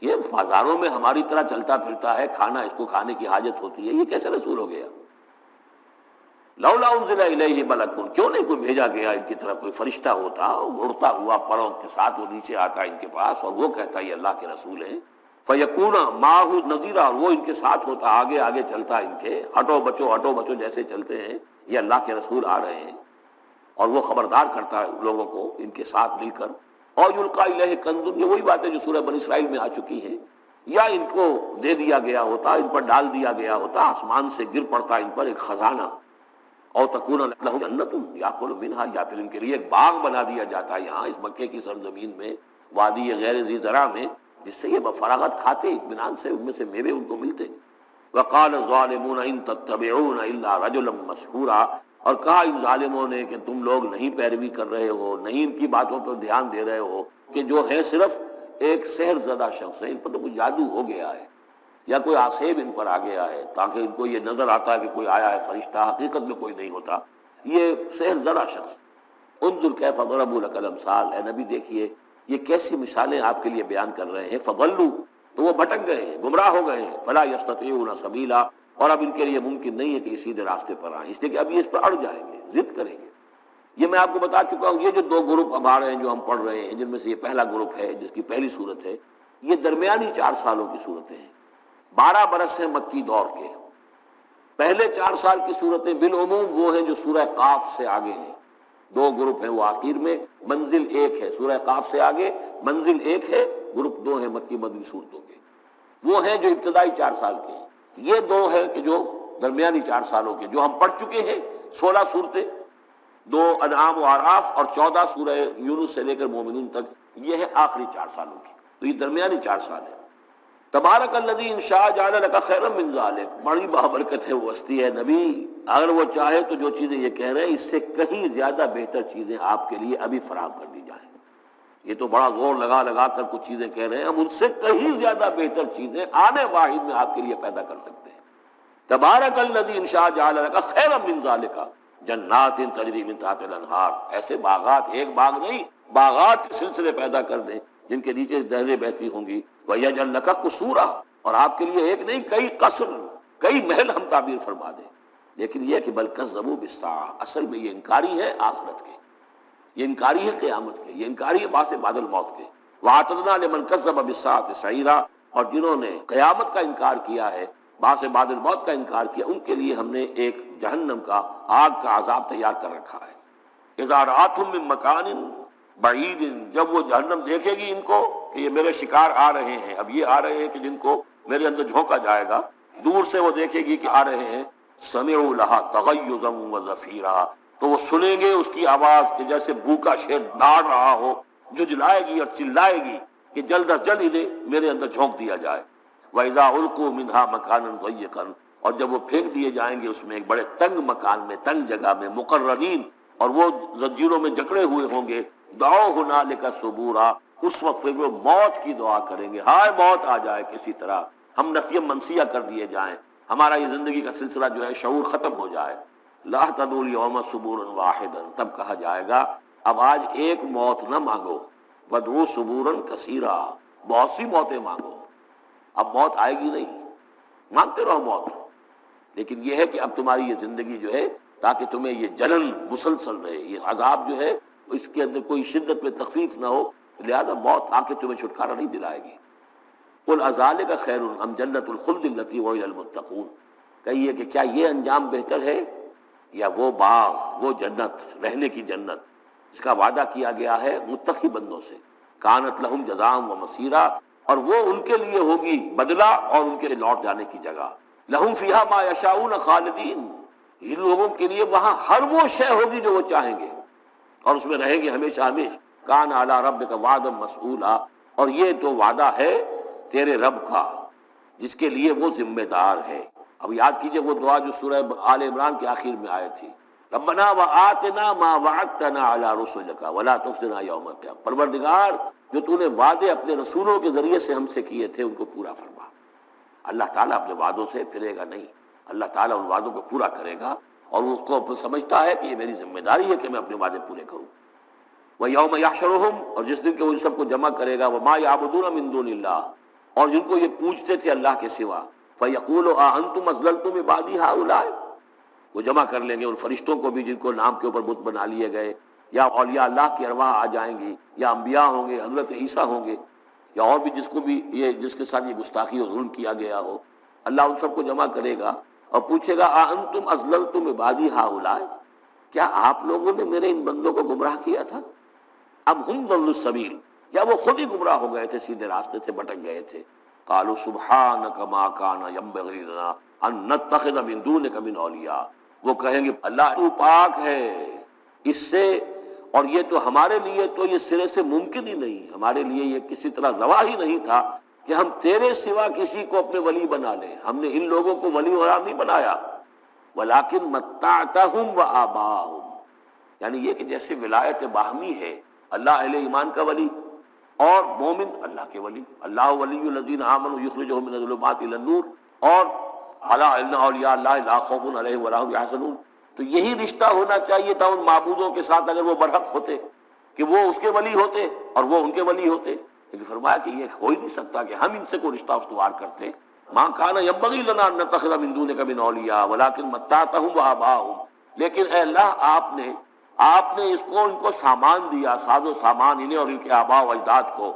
Speaker 1: یہ بازاروں میں ہماری طرح چلتا پھرتا ہے، کھانا اس کو کھانے کی حاجت ہوتی ہے، یہ کیسے رسول ہو گیا؟ لولا انزل الیہ ملک، کیوں نہیں کوئی بھیجا گیا ان کی طرف کوئی فرشتہ ہوتا، اڑتا ہوا پروں کے ساتھ وہ نیچے آتا ان کے پاس اور وہ کہتا یہ اللہ کے رسول ہیں، فیکون معہ نذیرا، وہ ان کے ساتھ ہوتا، آگے آگے چلتا ان کے، ہٹو بچو جیسے چلتے ہیں یہ اللہ کے رسول آ رہے ہیں، اور وہ خبردار کرتا ہے لوگوں کو ان کے ساتھ مل کر۔ اور یلقا الیہ کنز، یہ وہی باتیں جو سورہ بنی اسرائیل میں آ چکی ہیں، یا ان کو دے دیا گیا ہوتا، ان پر ڈال دیا گیا ہوتا، آسمان سے گر پڑتا ان پر ایک خزانہ، اور تکون لہ جنت یاکل منہا، یا پھر ان کے لیے ایک باغ بنا دیا جاتا ہے یہاں اس مکے کی سرزمین میں، وادی غیر ذی زرع میں، جس سے یہ بفراغت کھاتے اطمینان سے، ان میں سے میوے ان کو ملتے۔ وقال الظالمون ان تتبعون الا رجلا مسحورا، اور کہا ان ظالموں نے کہ تم لوگ نہیں پیروی کر رہے ہو، نہیں ان کی باتوں پر دھیان دے رہے ہو، کہ جو ہے صرف ایک سحر زدہ شخص ہے، ان پر تو کچھ جادو ہو گیا ہے، یا کوئی آسیب ان پر آ گیا ہے، تاکہ ان کو یہ نظر آتا ہے کہ کوئی آیا ہے فرشتہ، حقیقت میں کوئی نہیں ہوتا، یہ سحر زدہ شخص۔ انظر کیف ضربوا لک الامثال، اے نبی دیکھیے یہ کیسی مثالیں آپ کے لیے بیان کر رہے ہیں، فضلوا، تو وہ بھٹک گئے ہیں، گمراہ ہو گئے ہیں، فلا یستطیعون سبیلا، اور اب ان کے لیے ممکن نہیں ہے کہ یہ سیدھے راستے پر آئیں، اس لیے کہ اب یہ اس پر اڑ جائیں گے، ضد کریں گے۔ یہ میں آپ کو بتا چکا ہوں، یہ جو دو گروپ اب آ رہے ہیں جو ہم پڑھ رہے ہیں، جن میں سے یہ پہلا گروپ ہے جس کی پہلی صورت ہے، یہ درمیانی 4 سالوں کی صورتیں ہیں، 12 برس ہیں مکی دور کے۔ پہلے 4 سال کی صورتیں بالعموم وہ ہیں جو سورہ قاف سے آگے ہیں، 2 گروپ ہیں وہ آخر میں، منزل 1 ہے سورہ قاف سے آگے، منزل 1 ہے، گروپ 2 ہیں مکی مدنی صورتوں کے، وہ ہیں جو ابتدائی 4 سال کے ہیں۔ یہ 2 ہیں کہ جو درمیانی 4 سالوں کے، جو ہم پڑھ چکے ہیں 16 صورتیں، 2 انعام و اعراف اور 14 سورہ یونس سے لے کر مومنون تک، یہ ہے آخری 4 سالوں کی، تو یہ درمیانی 4 سال ہے۔ تبارک الذی ان شاء جعل لک خیرا من ذلک، بڑی بابرکت ہے وہ ہستی ہے نبی، اگر وہ چاہے تو جو چیزیں یہ کہہ رہے ہیں اس سے کہیں زیادہ بہتر چیزیں آپ کے لیے ابھی فراہم کر دی جائیں۔ یہ تو بڑا زور لگا لگا کر کچھ چیزیں کہہ رہے ہیں، ہم ان سے کہیں زیادہ بہتر چیزیں آنے واحد میں آپ کے لیے پیدا کر سکتے ہیں۔ تبارک الذی ان شاء جعل لک خیرا من ذلک جنات تجری من تحتها الانہار، ایسے باغات، ایک باغ نہیں، باغات کے سلسلے پیدا کر دیں جن کے نیچے نہریں بہتی ہوں گی، وَيَجْعَلْ لَكَ قُصُورًا، اور آپ کے لیے ایک نہیں کئی قصر، کئی محل ہم تعبیر فرما دیں۔ لیکن یہ کہ بل کذبوا بالساعۃ، اصل میں یہ انکاری ہے آخرت کے، یہ انکاری ہے قیامت کے، یہ انکاری ہے بعث بعد الموت کے۔ وَأَعْتَدْنَا لِمَنْ كَذَّبَ بِالسَّاعَةِ سَعِيرًا، اور جنہوں نے قیامت کا انکار کیا ہے، بعث بعد الموت کا انکار کیا، ان کے لیے ہم نے ایک جہنم کا، آگ کا عذاب تیار کر رکھا ہے۔ اذا رأتهم من مکان بعید، جب وہ جہنم دیکھے گی ان کو کہ یہ میرے شکار آ رہے ہیں، اب یہ آ رہے ہیں کہ جن کو میرے اندر جھونکا جائے گا، دور سے وہ دیکھے گی کہ آ رہے ہیں، سمعوا لها تغیظا وزفیرا، تو وہ سنیں گے اس کی آواز کہ جیسے بھوکا شیر ڈاڑ رہا ہو، جھجلائے گی اور چلائے گی کہ جلد از جلد انہیں میرے اندر جھونک دیا جائے۔ وَإِذَا أُلْقُوا مِنْهَا مَكَانًا ضَيِّقًا، اور جب وہ پھینک دیے جائیں گے اس میں ایک بڑے تنگ مکان میں، تنگ جگہ میں، مقرنین، اور وہ زنجیروں میں جکڑے ہوئے ہوں گے، دعوا هنالک ثبورا، اس وقت پھر وہ موت کی دعا کریں گے، ہائے موت آ جائے کسی طرح، ہم نسیہ منسیہ کر دیے جائیں، ہمارا یہ زندگی کا سلسلہ جو ہے شعور ختم ہو جائے۔ لا تدعوا اليوم ثبورا واحدا، تب کہا جائے گا اب آج ایک موت نہ مانگو، وادعوا ثبورا کثیرا، بہت سی موتیں مانگو، اب موت آئے گی نہیں، مانگتے رہو موت، لیکن یہ ہے کہ اب تمہاری یہ زندگی جو ہے، تاکہ تمہیں یہ جلن مسلسل رہے، یہ عذاب جو ہے اس کے اندر کوئی شدت میں تخفیف نہ ہو، لہذا موت آ کے تمہیں چھٹکارا نہیں دلائے گی۔ قل اذالک خیر ام جنت الخلد التی وعد المتقون، کہیے کہ کیا یہ انجام بہتر ہے یا وہ باغ، وہ جنت، رہنے کی جنت جس کا وعدہ کیا گیا ہے متقی بندوں سے، کانت لہم جزاء و مسیرا، اور وہ ان کے لیے ہوگی بدلہ اور ان کے لیے لوٹ جانے کی جگہ، لہم فیہا ما یشاؤون خالدین، ان لوگوں کے لیے وہاں ہر وہ شے ہوگی جو وہ چاہیں گے اور اس میں رہیں گے ہمیشہ ہمیشہ۔ کان علی ربک وعدا مسئولا، اور یہ تو وعدہ ہے تیرے رب کا جس کے لیے وہ ذمہ دار ہے۔ اب یاد کیجئے وہ دعا جو سورہ آل عمران کے آخر میں آئی تھی، ربنا وآتنا ما وعدتنا علی رسلک ولا تخزنا یوم القیامہ، پروردگار جو تو نے وعدے اپنے رسولوں کے ذریعے سے ہم سے کیے تھے ان کو پورا فرما۔ اللہ تعالیٰ اپنے وعدوں سے پھرے گا نہیں، اللہ تعالیٰ ان وعدوں کو پورا کرے گا، اور وہ اس کو سمجھتا ہے کہ یہ میری ذمہ داری ہے کہ میں اپنے وعدے پورے کروں۔ وَيَوْمَ يَحْشُرُهُمْ، اور جس دن کہ وہ ان سب کو جمع کرے گا، وَمَا يَعْبُدُونَ مِن دُونِ اللَّهِ، اور جن کو یہ پوچھتے تھے اللہ کے سوا، فَيَقُولُ أَأَنْتُمْ أَضْلَلْتُمْ عِبَادِي هَؤُلَاءِ، وہ جمع کر لیں گے ان فرشتوں کو بھی جن کو نام کے اوپر بت بنا لیے گئے، یا اولیاء اللہ کی ارواح آ جائیں گی، یا انبیاء ہوں گے، حضرت عیسیٰ ہوں گے، یا اور بھی جس کو بھی جس کے ساتھ یہ گستاخی اور ظلم کیا گیا ہو، اللہ ان سب کو جمع کرے گا اور پوچھے گا اَأَنتُمْ أَضْلَلْتُمْ عِبَادِي هَؤُلَاءِ، کیا آپ لوگوں نے میرے ان بندوں کو گمراہ کیا تھا؟ اب ہم ضلوا السبیل، یا وہ خود ہی گمراہ ہو گئے تھے، سیدھے راستے سے بھٹک گئے تھے؟ قالوا سبحانك ما كان ينبغي لنا ان نتخذ من دونك من اولیاء، وہ کہیں گے اللہ تو پاک ہے اس سے، اور یہ تو ہمارے لیے تو یہ سرے سے ممکن ہی نہیں، ہمارے لیے یہ کسی طرح روا ہی نہیں تھا کہ ہم تیرے سوا کسی کو اپنے ولی بنا لیں، ہم نے ان لوگوں کو ولی قرار نہیں بنایا، ولیکن متعتهم وآباءهم، یعنی یہ کہ جیسے ولایت باہمی ہے، اللہ اہل ایمان کا ولی اور مومن اللہ کے ولی، اللہ ولی الذین آمنوا یخرجهم من الظلمات الی النور، اور الا ان اولیاء اللہ لا خوف علیہم ولا هم یحزنون، تو یہی رشتہ ہونا چاہیے تھا ان معبودوں کے ساتھ اگر وہ برحق ہوتے کہ وہ اس کے ولی ہوتے اور وہ ان کے ولی ہوتے، لیکن فرمایا کہ یہ ہو ہی نہیں سکتا کہ ہم ان سے کوئی رشتہ استوار کرتے، ما کان ينبغي لنا ان نتخذ من دونك من اولیاء ولكن متعتهم وآباءهم، لیکن اے اللہ آپ نے اس کو ان کو سامان دیا، ساز و سامان انہیں اور ان کے آباء و اجداد کو،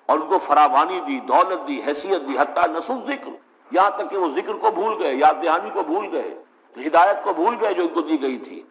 Speaker 1: اور ان کو فراوانی دی، دولت دی، حیثیت دی، حتیٰ نسوا ذکر، یہاں تک کہ وہ ذکر کو بھول گئے، یاد دہانی کو بھول گئے، ہدایت کو بھول گئے جو ان کو دی گئی تھی۔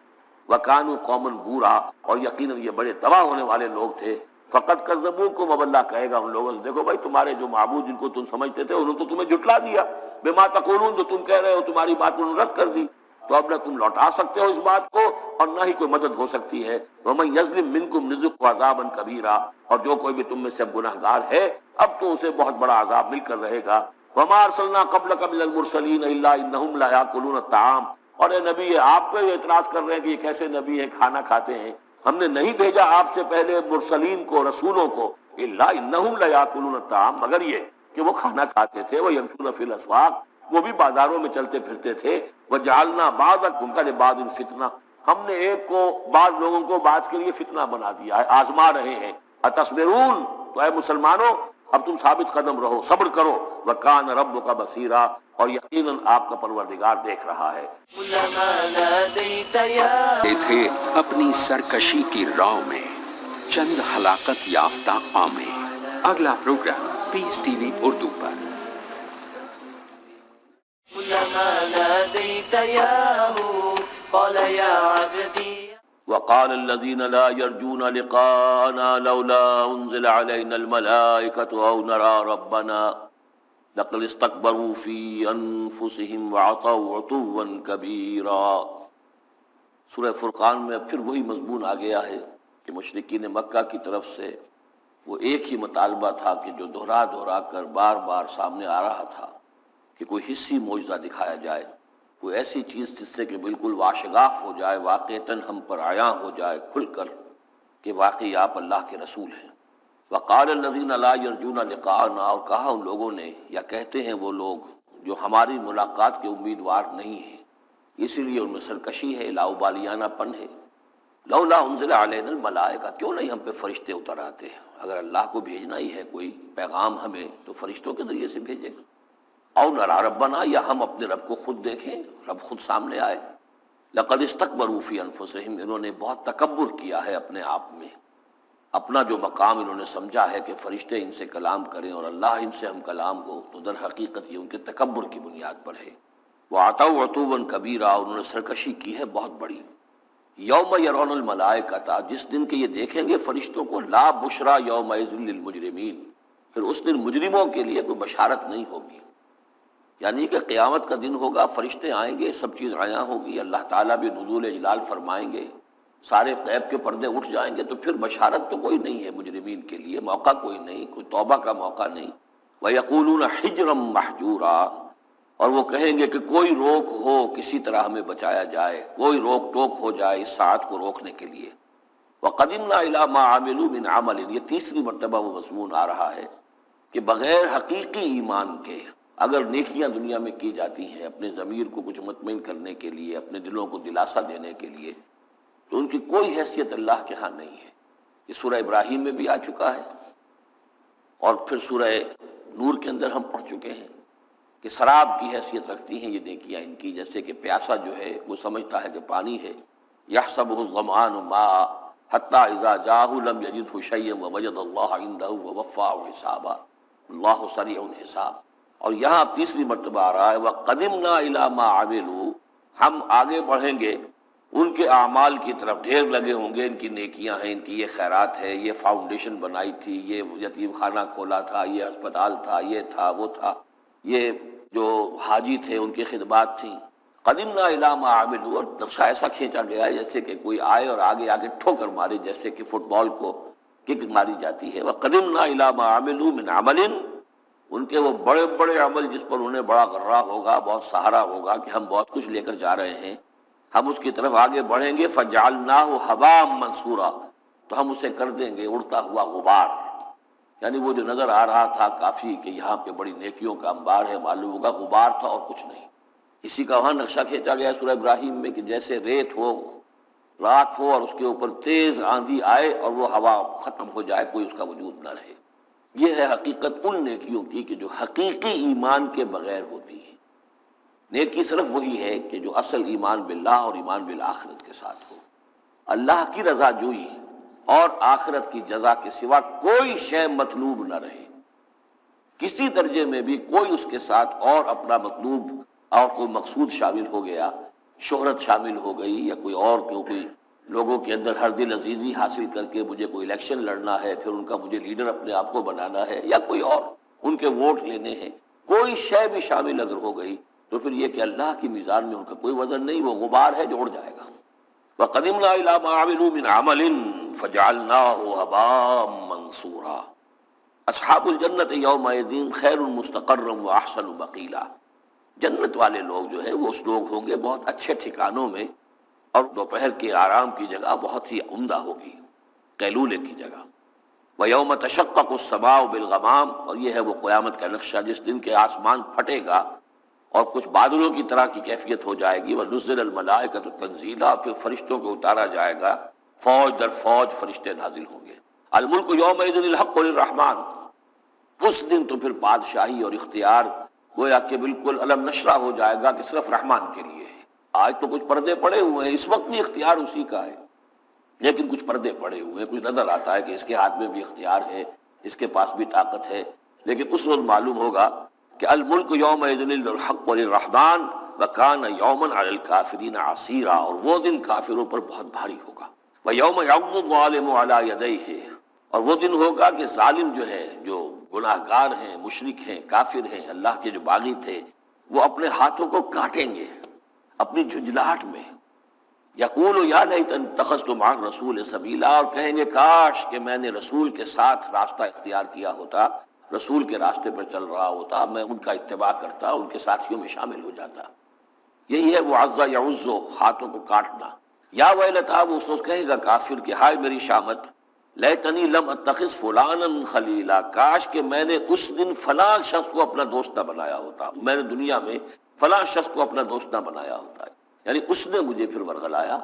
Speaker 1: وَكَانُوا قَوْمًا بُورًا، اور یقیناً یہ بڑے تباہ ہونے والے لوگ تھے۔ فَقَدْ كَذَّبُوكُمْ، اب اللہ کہے گا ان لوگوں سے دیکھو بھائی تمہارے جو معبود جن کو تم سمجھتے تھے انہوں نے تو تمہیں جھٹلا دیا، بِمَا تَقُولُونَ، جو تم کہہ رہے ہو تمہاری بات انہوں نے رد کر دی، تو اب نہ تم لوٹا سکتے ہو اس بات کو اور نہ ہی کوئی مدد ہو سکتی ہے۔ وَمَن يَظْلِم مِّنكُمْ نُذِقْهُ عَذَابًا كَبِيرًا، اور جو کوئی بھی تم میں سے گناہگار ہے اب تو اسے بہت بڑا عذاب مل کر رہے گا۔ وَمَا أَرْسَلْنَا قَبْلَكَ مِنَ الْمُرْسَلِينَ إِلَّا إِنَّهُمْ لَيَأْكُلُونَ الطَّعَامَ، اور اے نبی آپ پہ یہ اعتراض کر رہے ہیں کہ یہ کیسے نبی ہیں کھانا کھاتے ہیں، ہم نے نہیں بھیجا آپ سے پہلے مرسلین کو، رسولوں کو، إِلَّا إِنَّهُمْ لَيَأْكُلُونَ الطَّعَامَ، مگر یہ کہ وہ کھانا کھاتے تھے، وَيَمْشُونَ فِي الْأَسْوَاقِ، وہ بھی بازاروں میں چلتے پھرتے تھے، وَجَعَلْنَا بَعْضَكُمْ كَلِبَعْضٍ فِتْنَةً، ہم نے ایک کو بعض لوگوں کو بعض کے لیے فتنہ بنا دیا ہے، آزما رہے ہیں۔ اتصبرون، تو اے مسلمانوں اب تم ثابت قدم رہو، صبر کرو، وَكَانَ رَبُّكَ بَصِيرًا، اور یقیناً آپ کا پروردگار دیکھ رہا ہے۔
Speaker 2: كلما ناديت يا
Speaker 3: تھے اپنی سرکشی کی راہ میں چند ہلاکت یافتہ قومیں۔ اگلا پروگرام پیس ٹی وی اردو پر۔
Speaker 2: كلما ناديت ياه قال يا عبدي،
Speaker 1: وقال الذين لا يرجون لقاءنا لولا انزل علينا الملائكة او نرى ربنا لقد استكبروا في انفسهم وعتوا عتوا كبيرا۔ سورہ فرقان میں پھر وہی مضمون آ گیا ہے کہ مشرکین مکہ کی طرف سے وہ ایک ہی مطالبہ تھا کہ جو دہرا دہرا کر بار بار سامنے آ رہا تھا کہ کوئی حصی معجزہ دکھایا جائے، کوئی ایسی چیز جس سے کہ بالکل واشگاف ہو جائے، واقعتاً ہم پر عیاں ہو جائے کھل کر کہ واقعی آپ اللہ کے رسول ہیں۔ وقال الذین لا یرجون لقاءنا، اور کہا ان لوگوں نے، یا کہتے ہیں وہ لوگ جو ہماری ملاقات کے امیدوار نہیں ہیں، اسی لیے ان میں سرکشی ہے، لاؤبالیانہ پن ہے۔ لولا انزل علینا الملائکہ، کیوں نہیں ہم پہ فرشتے اتر آتے ہیں؟ اگر اللہ کو بھیجنا ہی ہے کوئی پیغام ہمیں تو فرشتوں کے ذریعے سے بھیجے گا۔ او نرا ربنا، یا ہم اپنے رب کو خود دیکھیں، رب خود سامنے آئے۔ لقد استکبروا فی انفسہم، انہوں نے بہت تکبر کیا ہے اپنے آپ میں، اپنا جو مقام انہوں نے سمجھا ہے کہ فرشتے ان سے کلام کریں اور اللہ ان سے ہم کلام ہو، تو در حقیقت یہ ان کے تکبر کی بنیاد پر ہے۔ وَعَتَوْا عُتُوًّا كَبِيرًا، انہوں نے سرکشی کی ہے بہت بڑی۔ یوم یرون الملائکۃ، جس دن کے یہ دیکھیں گے فرشتوں کو، لا بشرا یومئذ للمجرمین، پھر اس دن مجرموں کے لیے کوئی بشارت نہیں ہوگی، یعنی کہ قیامت کا دن ہوگا، فرشتے آئیں گے، سب چیز عیاں ہوگی، اللہ تعالیٰ بھی نزول جلال فرمائیں گے، سارے غیب کے پردے اٹھ جائیں گے، تو پھر بشارت تو کوئی نہیں ہے مجرمین کے لیے، موقع کوئی نہیں، کوئی توبہ کا موقع نہیں۔ وَيَقُولُونَ حِجْرًا مَحْجُورًا، اور وہ کہیں گے کہ کوئی روک ہو، کسی طرح ہمیں بچایا جائے، کوئی روک ٹوک ہو جائے اس ساعت کو روکنے کے لیے۔ وَقَدِمْنَا إِلَىٰ مَا عَمِلُوا مِنْ عَمَلٍ، یہ تیسری مرتبہ وہ مضمون آ رہا ہے کہ بغیر حقیقی ایمان کے اگر نیکیاں دنیا میں کی جاتی ہیں اپنے ضمیر کو کچھ مطمئن کرنے کے لیے، اپنے دلوں کو دلاسا دینے کے لیے، تو ان کی کوئی حیثیت اللہ کے ہاں نہیں ہے۔ یہ سورہ ابراہیم میں بھی آ چکا ہے، اور پھر سورہ نور کے اندر ہم پڑھ چکے ہیں کہ شراب کی حیثیت رکھتی ہیں یہ نیکیاں ان کی، جیسے کہ پیاسا جو ہے وہ سمجھتا ہے کہ پانی ہے، یحسبہ الظمآن ماء حتی اذا جاءہ لم یجدہ شیئا ووجد اللہ عندہ ووفاہ حسابا اللہ سریع الحساب۔ اور یہاں تیسری مرتبہ آ رہا ہے وَقَدِمْنَا إِلَىٰ مَا عَمِلُوا، ہم آگے بڑھیں گے ان کے اعمال کی طرف، ڈھیر لگے ہوں گے، ان کی نیکیاں ہیں، ان کی یہ خیرات ہے، یہ فاؤنڈیشن بنائی تھی، یہ یتیم خانہ کھولا تھا، یہ اسپتال تھا، یہ تھا وہ تھا، یہ جو حاجی تھے ان کی خدمات تھیں۔ قدمنا الی ما عملوا، اور نقشہ ایسا کھینچا گیا ہے جیسے کہ کوئی آئے اور آگے آگے ٹھوکر مارے، جیسے کہ فٹ بال کو کک ماری جاتی ہے۔ وقدمنا الی ما عملوا من عمل، ان کے وہ بڑے بڑے عمل جس پر انہیں بڑا غرہ ہوگا، بہت سہارا ہوگا کہ ہم بہت کچھ لے کر جا رہے ہیں، ہم اس کی طرف آگے بڑھیں گے۔ فجعلناہ ھباء منثورا، تو ہم اسے کر دیں گے اڑتا ہوا غبار، یعنی وہ جو نظر آ رہا تھا کافی کہ یہاں پہ بڑی نیکیوں کا انبار ہے، معلوم ہوگا غبار تھا اور کچھ نہیں۔ اسی کا وہاں نقشہ کھینچا گیا سورہ ابراہیم میں کہ جیسے ریت ہو، راکھ ہو، اور اس کے اوپر تیز آندھی آئے اور وہ ہوا ختم ہو جائے، کوئی اس کا وجود نہ رہے۔ یہ ہے حقیقت ان نیکیوں کی کہ جو حقیقی ایمان کے بغیر ہوتی ہیں۔ نیکی صرف وہی ہے کہ جو اصل ایمان باللہ اور ایمان بالآخرت کے ساتھ ہو، اللہ کی رضا جوئی اور آخرت کی جزا کے سوا کوئی شے مطلوب نہ رہے، کسی درجے میں بھی کوئی اس کے ساتھ اور اپنا مطلوب اور کوئی مقصود شامل ہو گیا، شہرت شامل ہو گئی، یا کوئی اور کوئی لوگوں کے اندر ہر دل عزیزی حاصل کر کے مجھے کوئی الیکشن لڑنا ہے، پھر ان کا مجھے لیڈر اپنے آپ کو بنانا ہے، یا کوئی اور ان کے ووٹ لینے ہیں، کوئی شے بھی شامل اگر ہو گئی تو پھر یہ کہ اللہ کی میزان میں ان کا کوئی وزن نہیں، وہ غبار ہے جو اڑ جائے گا۔ وَقَدِمْنَا إِلَىٰ مَا عَمِلُوا مِنْ عَمَلٍ فَجَعَلْنَاهُ هَبَاءً مَّنثُورًا۔ اصحاب الجنت یومئذ خیر مستقرا وَأَحْسَنُ مَقِیلًا، جنت والے لوگ جو ہے وہ اس لوگ ہوں گے بہت اچھے ٹھکانوں میں، اور دوپہر کے آرام کی جگہ بہت ہی عمدہ ہوگی، قیلولے کی جگہ۔ وَيَوْمَ تَشَقَّقُ السَّمَاءُ بِالْغَمَامِ، اور یہ ہے وہ قیامت کا نقشہ جس دن کے آسمان پھٹے گا اور کچھ بادلوں کی طرح کی کیفیت ہو جائے گی۔ وَنُزِّلَ الْمَلَائِكَةُ تَنزِيلًا، پھر فرشتوں کو اتارا جائے گا، فوج در فوج فرشتے نازل ہوں گے۔ الملک یومئذ الحق للرحمن، اس دن تو پھر بادشاہی اور اختیار گویا کہ بالکل علم نشرہ ہو جائے گا کہ صرف رحمان کے لیے ہے۔ آج تو کچھ پردے پڑے ہوئے ہیں، اس وقت بھی اختیار اسی کا ہے، لیکن کچھ پردے پڑے ہوئے ہیں، کچھ نظر آتا ہے کہ اس کے ہاتھ میں بھی اختیار ہے، اس کے پاس بھی طاقت ہے، لیکن اس وقت معلوم ہوگا کہ الملک یومئذ الحق للرحمن وکان یوما علی الکافرین عسیرا، اور وہ دن کافروں پر بہت بھاری ہوگا۔ ویوم یعض الظالم علی یدیہ، اور وہ دن ہوگا کہ ظالم جو ہے، جو گناہ گار ہیں، مشرک ہیں، کافر ہیں، اللہ کے جو باغی تھے، وہ اپنے ہاتھوں کو کاٹیں گے اپنی جھنجھلاہٹ میں۔ یقول یا لیتنی اتخذت مع الرسول سبیلا، اور کہیں گے کاش کہ میں نے رسول کے ساتھ راستہ اختیار کیا ہوتا، رسول کے راستے پر چل رہا ہوتا، میں ان کا اتباع کرتا، ان کے ساتھیوں میں شامل ہو جاتا۔ یہی ہے وہ عز یعز، ہاتھوں کو کاٹنا۔ یا ویلتا، وہ سوچ کہے گا کافر کہ ہائے میری شامت، لیتنی لم اتخذ فلانا خلیلا، کاش کہ میں نے اس دن فلاں شخص کو اپنا دوست نہ بنایا ہوتا، میں نے دنیا میں فلاں شخص کو اپنا دوست نہ بنایا ہوتا، یعنی اس نے مجھے پھر ورغلایا،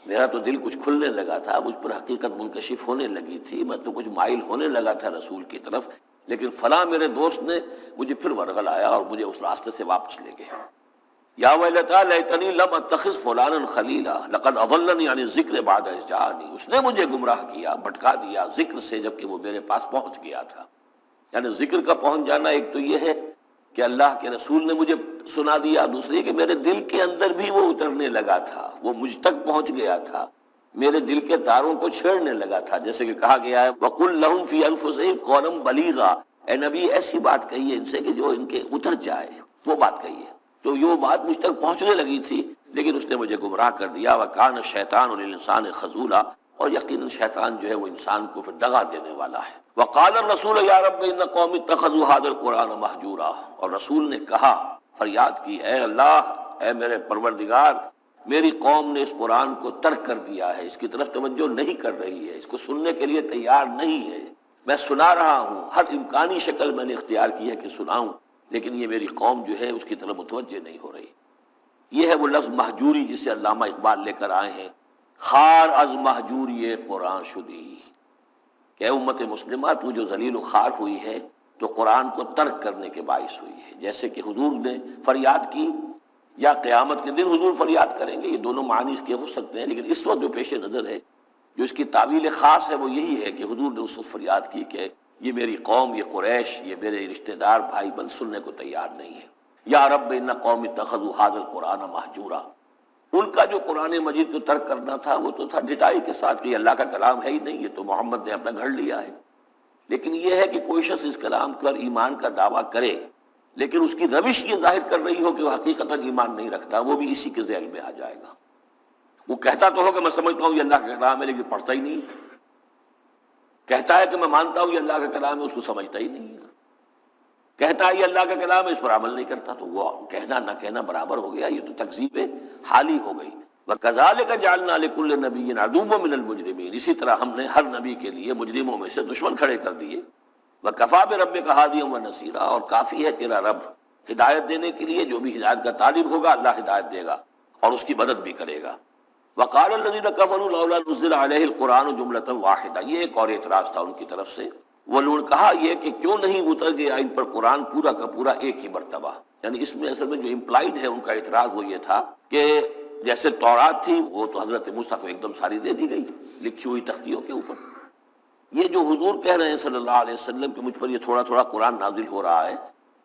Speaker 1: میرا تو دل کچھ کھلنے لگا تھا، مجھ پر حقیقت منکشف ہونے لگی تھی، میں تو کچھ مائل ہونے لگا تھا رسول کی طرف، لیکن فلاں میرے دوست نے مجھے پھر ورغلایا اور مجھے اس راستے سے واپس لے گیا۔ یا ویلتا لیتنی لم اتخذ فلانا خلیلا لقد اضلنی عن الذکر بعد اذ جاءنی، اس نے مجھے گمراہ کیا، بھٹکا دیا ذکر سے جبکہ وہ میرے پاس پہنچ گیا تھا۔ یعنی ذکر کا پہنچ جانا ایک تو یہ ہے کہ اللہ کے رسول نے مجھے سنا دیا، دوسری کہ میرے دل کے اندر بھی وہ اترنے لگا تھا، وہ مجھ تک پہنچ گیا تھا، میرے دل کے تاروں کو چھیڑنے لگا تھا، جیسے کہ کہا گیا ہے وَقُلْ لَهُمْ فِي أَنفُسِهِمْ قَوْلًا بَلِيغًا، اے نبی ایسی بات کہیے ان سے کہ جو ان کے اتر جائے، وہ بات کہیے۔ تو یہ بات مجھ تک پہنچنے لگی تھی، لیکن اس نے مجھے گمراہ کر دیا۔ وَكَانَ الشَّيْطَانُ لِلْإِنسَانِ خَذُولًا، اور یقیناً شیطان جو ہے وہ انسان کو پھر دغا دینے والا ہے۔ وَقَالَ الرَّسُولُ يَا رَبِّ إِنَّ قَوْمِي اتَّخَذُوا هَٰذَا الْقُرْآنَ مَهْجُورًا، اور رسول نے کہا، فریاد کی، اے اللہ، اے میرے پروردگار، میری قوم نے اس قرآن کو ترک کر دیا ہے، اس کی طرف توجہ نہیں کر رہی ہے، اس کو سننے کے لیے تیار نہیں ہے۔ میں سنا رہا ہوں، ہر امکانی شکل میں نے اختیار کی ہے کہ سناؤں، لیکن یہ میری قوم جو ہے اس کی طرف متوجہ نہیں ہو رہی۔ یہ ہے وہ لفظ مہجوری جسے علامہ اقبال لے کر آئے ہیں، خار از مہجوری قرآن شدی، کہ اے امت مسلمہ تو جو ذلیل و خوار ہوئی ہے، تو قرآن کو ترک کرنے کے باعث ہوئی ہے. جیسے کہ حضور نے فریاد کی یا قیامت کے دن حضور فریاد کریں گے، یہ دونوں معنی اس کے ہو سکتے ہیں، لیکن اس وقت جو پیش نظر ہے، جو اس کی تعویل خاص ہے، وہ یہی ہے کہ حضور نے اس وقت فریاد کی کہ یہ میری قوم، یہ قریش، یہ میرے رشتہ دار بھائی بن سننے کو تیار نہیں ہے. یا رب ان قوم اتخذوا ھذا القرآن مہجورا. ان کا جو قرآن مجید کو ترک کرنا تھا وہ تو تھا ڈٹائی کے ساتھ کہ یہ اللہ کا کلام ہے ہی نہیں، یہ تو محمد نے اپنا گھڑ لیا ہے. لیکن یہ ہے کہ کوئی شخص اس کلام پر ایمان کا دعویٰ کرے لیکن اس کی روش یہ ظاہر کر رہی ہو کہ وہ حقیقتاً ایمان نہیں رکھتا، وہ بھی اسی کے ذیل میں آ جائے گا. وہ کہتا تو ہو کہ میں سمجھتا ہوں یہ اللہ کا کلام ہے لیکن پڑھتا ہی نہیں، کہتا ہے کہ میں مانتا ہوں یہ اللہ کا کلام ہے، اس کو سمجھتا ہی نہیں، کہتا ہے یہ اللہ کا کلام ہے، اس پر عمل نہیں کرتا. تو وہ کہنا نہ کہنا برابر ہو گیا، یہ تو تکذیب حالی ہو گئی. وَكَذَلِكَ جَعَلْنَا لِكُلِّ نَبِيٍّ عَدُوًّا مِّنَ الْمُجْرِمِينَ. اسی طرح ہم نے ہر نبی کے لیے مجرموں میں سے دشمن کھڑے کر دیے. وَكَفَىٰ بِرَبِّكَ هَادِيًا وَنَصِيرًا. اور کافی ہے تیرا رب ہدایت دینے کے لیے، جو بھی ہدایت کا طالب ہوگا اللہ ہدایت دے گا اور اس کی مدد بھی کرے گا. وَقَالَ الَّذِينَ كَفَرُوا لَوْلَا نُزِّلَ عَلَيْهِ الْقُرْآنُ جُمْلَةً وَاحِدَةً. یہ ایک اور اعتراض تھا ان کی طرف سے. وہ لوگوں نے کہا یہ کہ کیوں نہیں اتر گیا ان پر قرآن پورا کا پورا ایک ہی مرتبہ. یعنی اس میں اصل میں جو امپلائڈ ہے ان کا اعتراض وہ یہ تھا کہ جیسے تورات تھی وہ تو حضرت موسیٰ کو ایک دم ساری دے دی گئی لکھی ہوئی تختیوں کے اوپر. یہ جو حضور کہہ رہے ہیں صلی اللہ علیہ وسلم کہ مجھ پر یہ تھوڑا تھوڑا قرآن نازل ہو رہا ہے،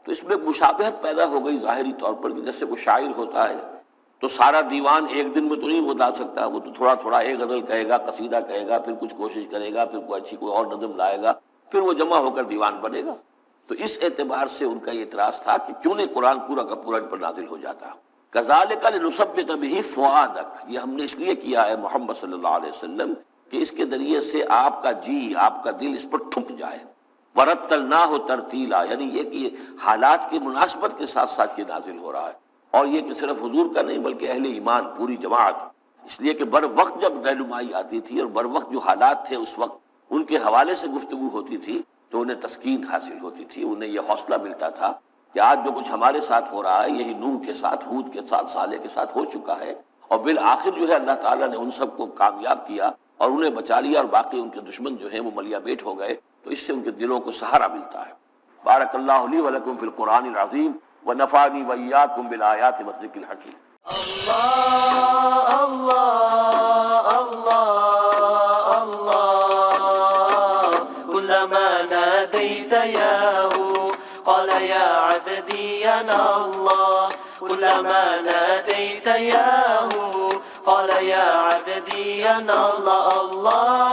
Speaker 1: تو اس میں مشابہت پیدا ہو گئی ظاہری طور پر کہ جیسے کوئی شاعر ہوتا ہے تو سارا دیوان ایک دن میں تو نہیں وہ ڈال سکتا، وہ تو تھوڑا تھوڑا ایک غزل کہے گا، قصیدہ کہے گا، پھر کچھ کوشش کرے گا، پھر کوئی اچھی کوئی اور نظم لائے گا، پھر وہ جمع ہو کر دیوان بنے گا. تو اس اعتبار سے ان کا یہ اعتراض تھا کہ کیوں نہیں قرآن پورا کا پورا ان پر نازل ہو جاتا. کذالک لنثبت بہ فؤادک. یہ ہم نے اس لیے کیا ہے محمد صلی اللہ علیہ وسلم کہ اس کے ذریعے سے آپ کا جی، آپ کا دل اس پر ٹھک جائے. ورتلناہ ترتیلا. یعنی یہ کہ حالات کی مناسبت کے ساتھ ساتھ یہ نازل ہو رہا ہے، اور یہ کہ صرف حضور کا نہیں بلکہ اہل ایمان پوری جماعت. اس لیے کہ بر وقت جب رہنمائی آتی تھی اور بر وقت جو حالات تھے اس وقت ان کے حوالے سے گفتگو ہوتی تھی تو انہیں تسکین حاصل ہوتی تھی، انہیں یہ حوصلہ ملتا تھا کہ آج جو کچھ ہمارے ساتھ ہو رہا ہے یہی نوح کے ساتھ، ہود کے ساتھ، صالح کے ساتھ ہو چکا ہے، اور بالآخر جو ہے اللہ تعالیٰ نے ان سب کو کامیاب کیا اور انہیں بچا لیا، اور باقی ان کے دشمن جو ہیں وہ ملیا بیٹ ہو گئے. تو اس سے ان کے دلوں کو سہارا ملتا ہے. بارک اللہ لی ولکم فی القرآن العظیم ونفعنی وإیاکم بالآیات والذکر الحکیم.
Speaker 2: اللہ اللہ اللہ اللہ كلما ناديت ياه قال يا عبدي أنا الله كلما ناديت ياه قال يا عبدي أنا الله الله